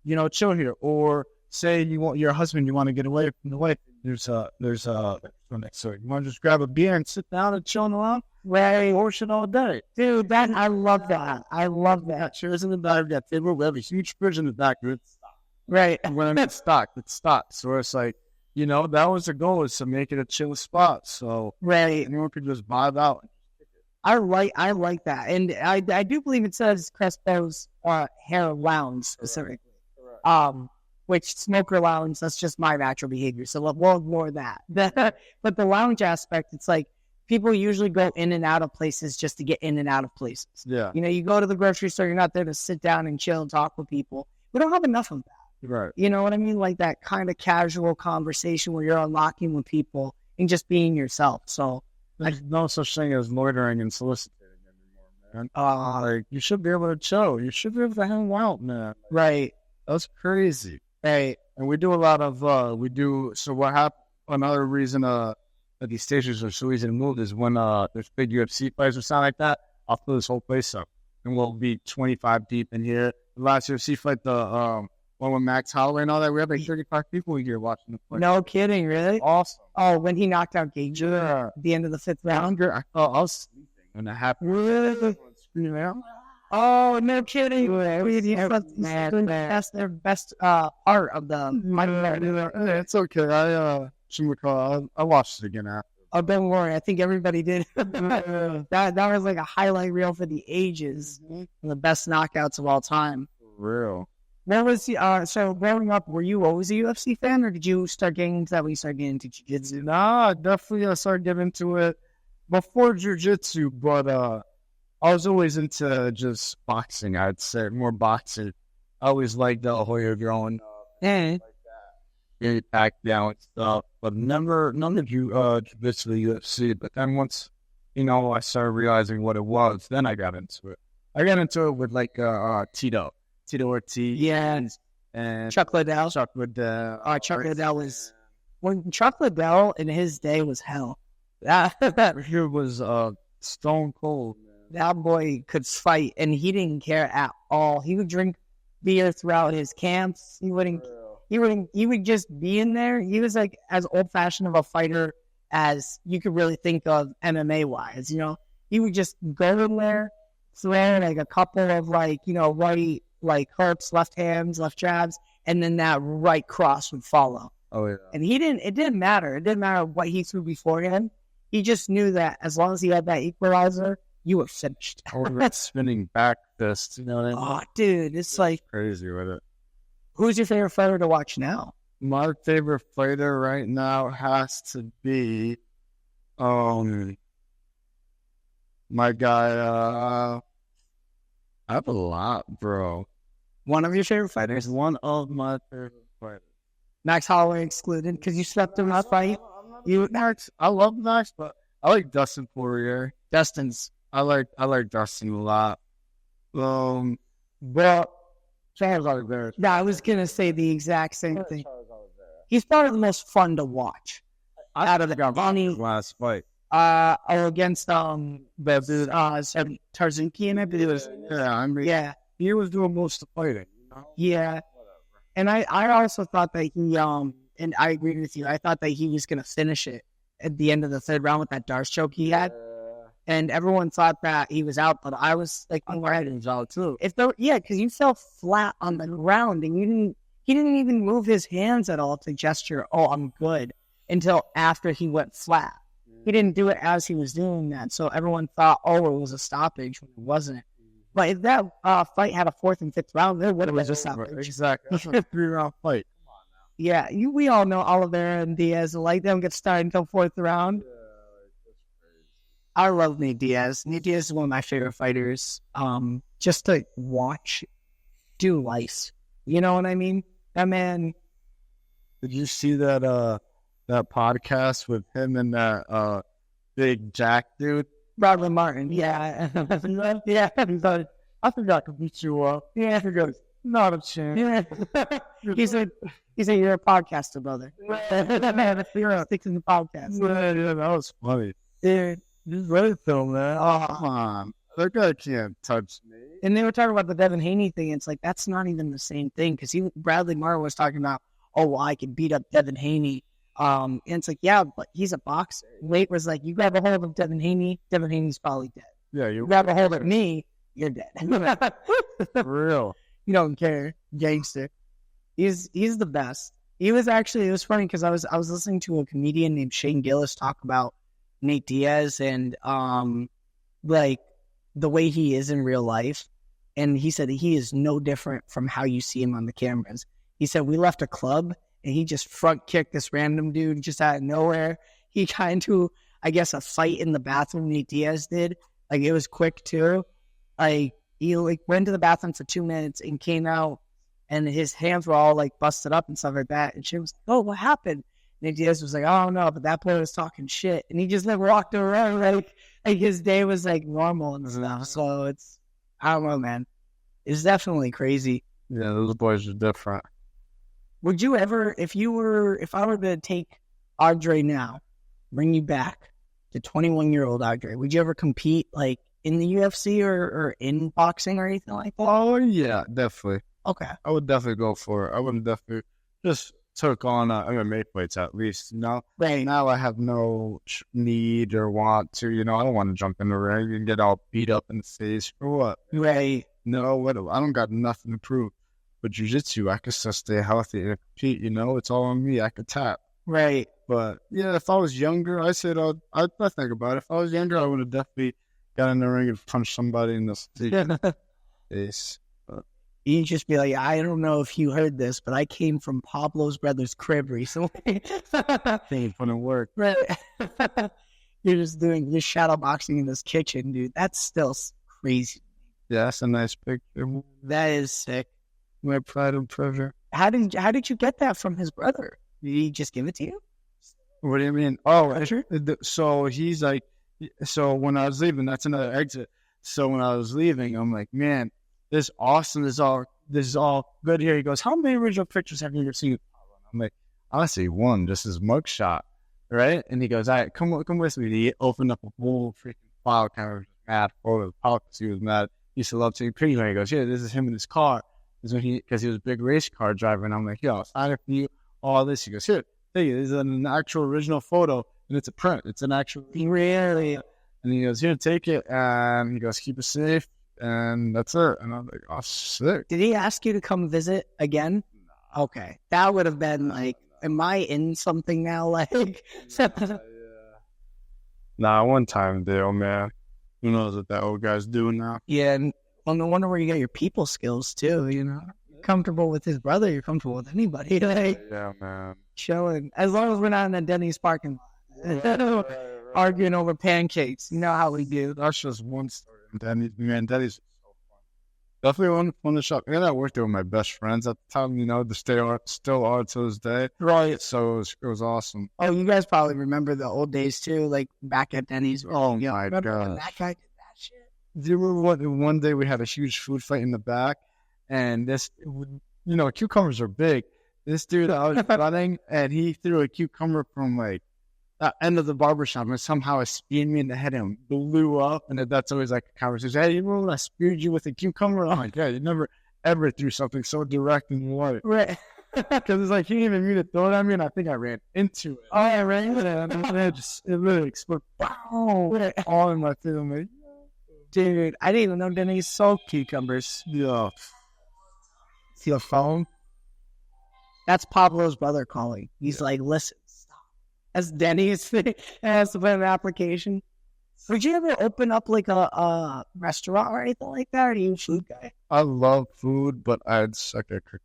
you know, chill here. Or say you want your husband, you want to get away from the wife. There's next door. You want to just grab a beer and sit down and chill around? Right. Portion all day. Dude, I love that. I love that. Chairs in the back, we got table, we have a huge fridge in the back. It's stocked. Right. When it's stocked. So it's like, you know, that was the goal, is to make it a chill spot. So right. anyone could just vibe out. I like that. And I do believe it says Crespos Hair Lounge specifically. Correct. Which smoker lounge, that's just my natural behavior. So we'll ignore that. But the lounge aspect, it's like people usually go in and out of places just to get in and out of places. Yeah. You know, you go to the grocery store, you're not there to sit down and chill and talk with people. We don't have enough of that. Right. You know what I mean? Like that kind of casual conversation where you're unlocking with people and just being yourself. So there's no such thing as loitering and soliciting anymore, man. Like, you should be able to chill. You should be able to hang out, man. Right. That's crazy. Right. And we do a lot of, so what happened, another reason that these stations are so easy to move is when there's big UFC fights or something like that, I'll fill this whole place up. And we'll be 25 deep in here. The last UFC fight, the one with Max Holloway and all that, we had like 35 people here watching the fight. No kidding, really? Awesome. Oh, when he knocked out Gage at the end of the 5th round? I was sleeping when that happened. Really? Oh, no kidding. That's their best part of the... It's okay. I watched it again after. Oh, don't worry. I think everybody did. that was like a highlight reel for the ages. The best knockouts of all time. For real. What was so growing up, were you always a UFC fan, or did you start getting into that when you started getting into Jiu-Jitsu? Nah, definitely I started getting into it before Jiu-Jitsu, but I was always into just boxing, I'd say, more boxing. I always liked the Hoya growing up. Yeah. Like that. Getting packed down and stuff, but none of Jiu-Jitsu UFC. But then once, you know, I started realizing what it was, then I got into it. I got into it with like Tito Ortiz. Yeah. And Chuck Liddell. Chuck Liddell Was... When Chuck Liddell in his day was hell. That here was stone cold, man. That boy could fight, and he didn't care at all. He would drink beer throughout his camps. He would just be in there. He was like as old-fashioned of a fighter as you could really think of MMA-wise, you know? He would just go in there, throw like a couple of like, you know, right, like hooks, left hands, left jabs, and then that right cross would follow. Oh, yeah. And it didn't matter. It didn't matter what he threw beforehand. He just knew that as long as he had that equalizer, you were finished. Or that spinning back fist, you know what I mean? Oh, dude, it's like crazy with it. Who's your favorite fighter to watch now? My favorite fighter right now has to be, my guy. I have a lot, bro. One of your favorite fighters? One of my favorite fighters. Max Holloway excluded because you swept him that fight. I love Max, but I like Dustin Poirier. I like Dustin a lot. But Charles Oliveira. Yeah, I was gonna say the exact same thing. He's probably the most fun to watch out of the last fight. Against Tarzankian, I believe it was. Yeah, he was doing most of the fighting. You know? Yeah, and I also thought that he and I agreed with you. I thought that he was going to finish it at the end of the third round with that Darce choke he had. And everyone thought that he was out, but I was like, I thought he was out too. Because you fell flat on the ground and he didn't even move his hands at all to gesture, oh, I'm good, until after he went flat. He didn't do it as he was doing that. So everyone thought, oh, it was a stoppage when it wasn't. But if that fight had a fourth and fifth round, there would have been a stoppage. Exactly. That's a 3-round fight. Come on now. Yeah, we all know Oliveira and Diaz, like, they don't get started until fourth round. Yeah, that's crazy. I love Nate Diaz. Nate Diaz is one of my favorite fighters. Just to watch do life. You know what I mean? That man. Did you see that that podcast with him and that big Jack dude? Robert Martin. Yeah. Yeah. I forgot to beat you up. Yeah. He goes, not a chance. Yeah. he said, you're a podcaster, brother. That man, you're sticks in the podcast. Yeah, that was funny. Dude. Just let it film that. Oh, come on. That guy can't touch me. And they were talking about the Devin Haney thing. It's like, that's not even the same thing. Because Bradley Martin was talking about, oh, well, I can beat up Devin Haney. And it's like, yeah, but he's a boxer. Wade was like, you grab a hold of Devin Haney's probably dead. Yeah, you grab a hold of me, you're dead. For real. You don't care, gangster. He's the best. It was funny because I was listening to a comedian named Shane Gillis talk about Nate Diaz and like the way he is in real life. And he said he is no different from how you see him on the cameras. He said, we left a club and he just front kicked this random dude just out of nowhere. He got into, I guess, a fight in the bathroom. Nate Diaz did. Like, it was quick too. Like, he went to the bathroom for 2 minutes and came out, and his hands were all like busted up and stuff like that. And she was like, "Oh, what happened?" Nate Diaz was like, "I don't know, but that player was talking shit," and he just like walked around like his day was like normal and stuff. So I don't know, man. It's definitely crazy. Yeah, those boys are different. Would you ever, if I were to take Andre now, bring you back to 21-year-old Andre, would you ever compete like in the UFC or in boxing or anything like that? Oh yeah, definitely. Okay. I would definitely go for it. I would definitely just took on MMA fights at least, you know? Right. Now I have no need or want to, I don't want to jump in the ring and get all beat up in the face for what? Right. No, what? I don't got nothing to prove. But jiu-jitsu, I could still stay healthy and compete, it's all on me. I could tap. Right. But yeah, if I was younger, I said, I think about it. If I was younger, I would have definitely got in the ring and punched somebody in the face. You'd just be like, I don't know if you heard this, but I came from Pablo's brother's crib recently. Things wouldn't work. Right. You're shadow boxing in this kitchen, dude. That's still crazy. Yeah, that's a nice picture. That is sick. My pride and pleasure. How did you get that from his brother? Did he just give it to you? What do you mean? Oh, so he's like, so when I was leaving, that's another exit. So when I was leaving, I'm like, man, this is awesome. This is all good here. He goes, how many original pictures have you ever seen? I'm like, honestly, one, just his mugshot, right? And he goes, all right, come with me. He opened up a whole freaking file camera, mad for the politics. He was mad. He used to love taking pictures. And he goes, yeah, this is him in his car. Because he was a big race car driver. And I'm like, yo, sign it for you, all this. He goes, here, this is an actual original photo, and it's a print. It's an actual. Really? And he goes, here, take it. And he goes, keep it safe. And that's it. And I'm like, oh, sick. Did he ask you to come visit again? No. Okay. That would have been like, am I in something now? Like, yeah. Nah, one time deal, man. Who knows what that old guy's doing now? Yeah. And no wonder where you got your people skills too, Comfortable with his brother, you're comfortable with anybody. Like, yeah, man. Chilling. As long as we're not in a Denny's parking lot. Right. Arguing over pancakes. You know how we do. That's just one story. Denny's is so fun. Definitely fun to shop. And I worked there with my best friends at the time, they still are to this day. Right. So it was awesome. Oh, you guys probably remember the old days too, like back at Denny's. Oh, my God. That guy did that shit? Do you remember one day we had a huge food fight in the back, and this, cucumbers are big. This dude, I was running, and he threw a cucumber from like the end of the barbershop, and somehow it speared me in the head and blew up. And that's always like a conversation. Hey, you remember when I speared you with a cucumber? Oh my God, you never ever threw something so direct in the water. Right. Because it's like he didn't even mean to throw it at me, and I think I ran into it. Oh, I ran into And then it literally exploded. Wow! All in my face. I'm like, dude, I didn't even know Denny's sold cucumbers. yeah. See your phone? That's Pablo's brother calling. He's like, listen, stop. That's Denny's thing. Has to put an application. Would you ever open up like a restaurant or anything like that? Or are you a food guy? I love food, but I'd suck at cooking.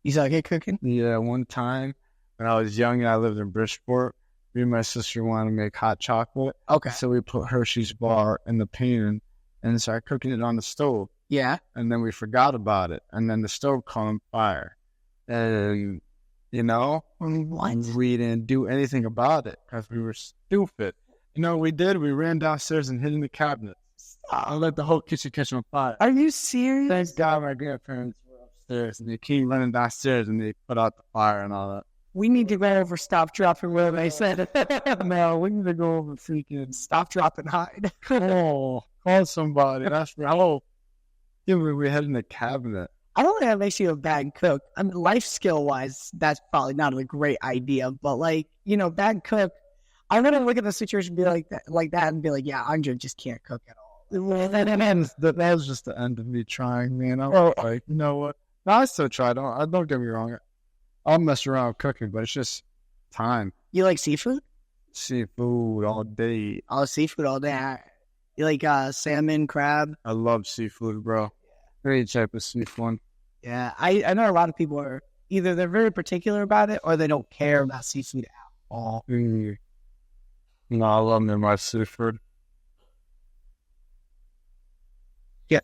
You suck at cooking? Yeah, one time when I was young and I lived in Bridgeport, me and my sister wanted to make hot chocolate. Okay. So we put Hershey's bar in the pan and started cooking it on the stove. Yeah. And then we forgot about it. And then the stove caught on fire. And, you know, What? we didn't do anything about it because we were stupid. You know what we did? We ran downstairs and hid in the cabinet. I let the whole kitchen catch on fire. Are you serious? Thank God my grandparents were upstairs and they came running downstairs and they put out the fire and all that. We need to go over Stop, Drop, and Roll. I said, No, we need to go over freaking Stop, Drop, and Hide. call somebody. That's for hello. Yeah, we had in the cabinet. I don't think that makes you a bad cook. I mean, life skill wise, that's probably not a great idea. But like, you know, bad cook. I'm gonna look at the situation and be like that, and be like, yeah, Andre just can't cook at all. That was just the end of me trying, man. I was like, you know what? No, I still try. Don't get me wrong. I'll mess around with cooking, but it's just time. You like seafood? Seafood all day. Oh, seafood all day. You like salmon, crab? I love seafood, bro. Any type of seafood. Yeah, I know a lot of people are either they're very particular about it or they don't care about seafood at all. No, I love me my seafood. Yeah.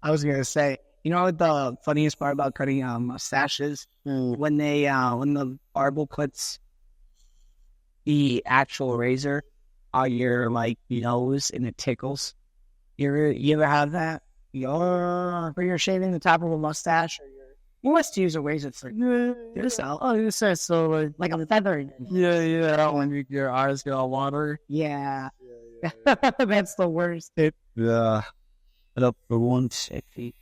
I was gonna say, you know what the funniest part about cutting mustaches? When the barber puts the actual razor on your like nose and it tickles. You ever have that? Or you're shaving the top of a mustache, or you must use a razor for yourself. Oh, you say so Like a feather. Yeah. When your eyes get all watery. Yeah. That's the worst. Yeah. Put up for 160.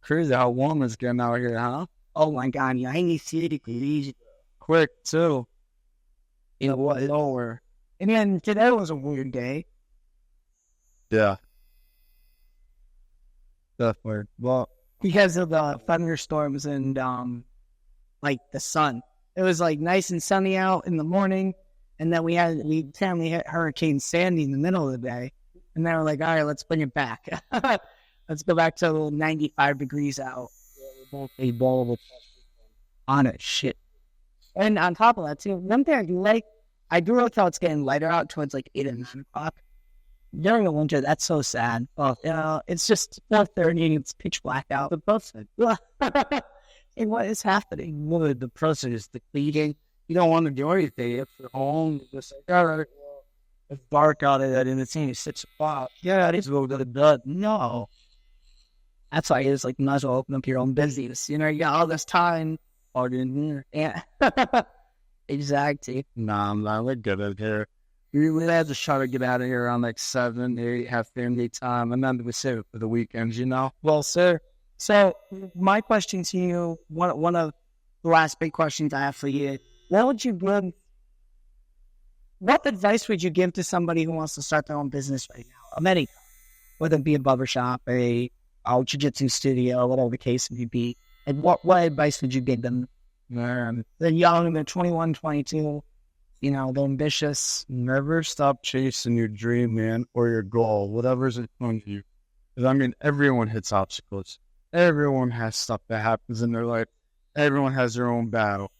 Crazy how warm it's getting out here, huh? Oh my God, yeah, I need to Quick too. You know what? Lower. And then today was a weird day. Yeah. Definitely. Well, Because of the thunderstorms and like the sun. It was like nice and sunny out in the morning, and then we finally hit Hurricane Sandy in the middle of the day. And then we're like, all right, let's bring it back. Let's go back to 95 degrees out. A ball on it, shit. And on top of that, too, one thing I do like how it's getting lighter out towards like 8 and 9 o'clock. During the winter, that's so sad. Well, it's just 4:30 and it's pitch black out. The both and what is happening? well, the present is depleting. You don't want to do anything. If you're home, you're just like, all right, well, it's dark out and it's only 6 o'clock. Yeah, it is a little bit of bed. No. That's why it's like, you might as well open up your own business. You know, you got all this time. Yeah. Exactly. Nah, we're good at here. We had to try to get out of here around like 7, 8, have family time, and then we save it for the weekends, you know? Well, sir. So my question to you, one of the last big questions I have for you, what advice would you give to somebody who wants to start their own business right now? Of any kind, whether it be a barbershop, a Jiu-Jitsu studio, whatever the case may be. And what advice would you give them? They're young, they're 21, 22, you know, they're ambitious. Never stop chasing your dream, man, or your goal, whatever's in front of you. Because, I mean, everyone hits obstacles. Everyone has stuff that happens in their life. Everyone has their own battle.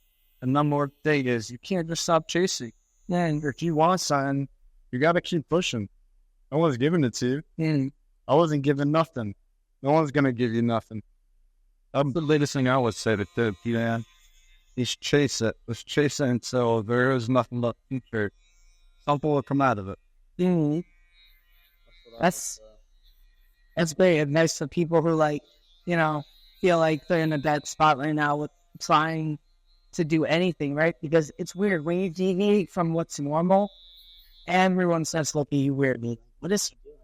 The number one thing is you can't just stop chasing. Man, if you want something, you got to keep pushing. No one's giving it to you. I wasn't given nothing. No one's going to give you nothing. That's the latest thing I would say to the man. Just chase it. Let's chase it until there is nothing left in future. Something will come out of it. Mm-hmm. That's very advice to people who, like, you know, feel like they're in a bad spot right now with trying to do anything, right? Because it's weird. When you deviate from what's normal, everyone starts looking at you weirdly. What is he doing?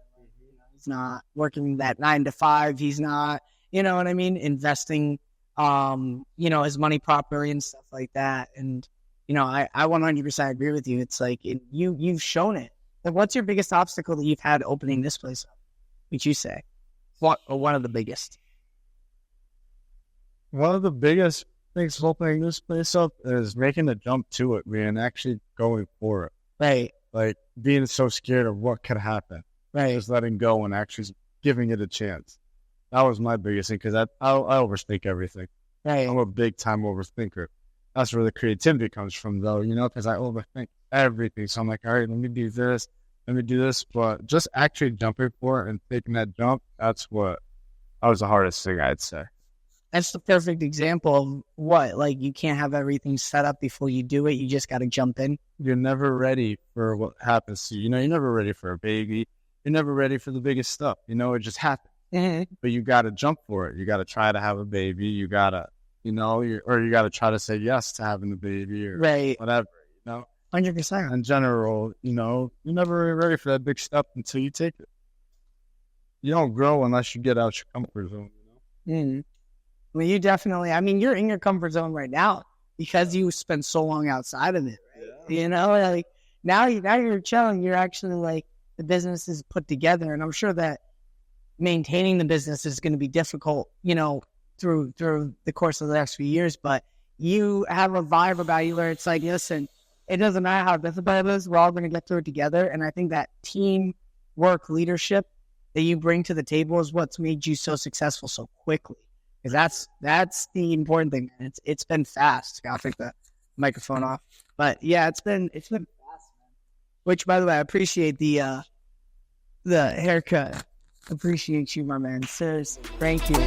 He's not working that 9 to 5. He's not, you know what I mean, investing, his money properly and stuff like that. And, I 100% agree with you. It's like you've shown it. Like, what's your biggest obstacle that you've had opening this place up? Would you say? What, or one of the biggest? One of the biggest things opening this place up is making the jump to it, man, actually going for it. Right. Like, being so scared of what could happen. Right. Just letting go and actually giving it a chance. That was my biggest thing, because I overthink everything. Right. I'm a big-time overthinker. That's where the creativity comes from, though, because I overthink everything. So I'm like, all right, let me do this. But just actually jumping for it and taking that jump, that was the hardest thing, I'd say. That's the perfect example of what, like, you can't have everything set up before you do it. You just got to jump in. You're never ready for what happens to you. You're never ready for a baby. You're never ready for the biggest stuff. It just happens. Mm-hmm. But you got to jump for it. You got to try to have a baby. You got to, or you got to try to say yes to having the baby or whatever, 100%. In general, you're never really ready for that big step until you take it. You don't grow unless you get out your comfort zone, Mm-hmm. Well, you definitely, you're in your comfort zone right now because you spent so long outside of it, right? Yeah. Like now you're chilling. You're actually like, the business is put together, and I'm sure that maintaining the business is going to be difficult, through the course of the next few years, but you have a vibe about you where it's like, listen, it doesn't matter how difficult it is, we're all going to get through it together. And I think that teamwork leadership that you bring to the table is what's made you so successful so quickly. Because that's the important thing. It's been fast. I'll take the microphone off. But yeah, it's been fast, man. Which, by the way, I appreciate the haircut. Appreciate you, my man. Seriously, thank you.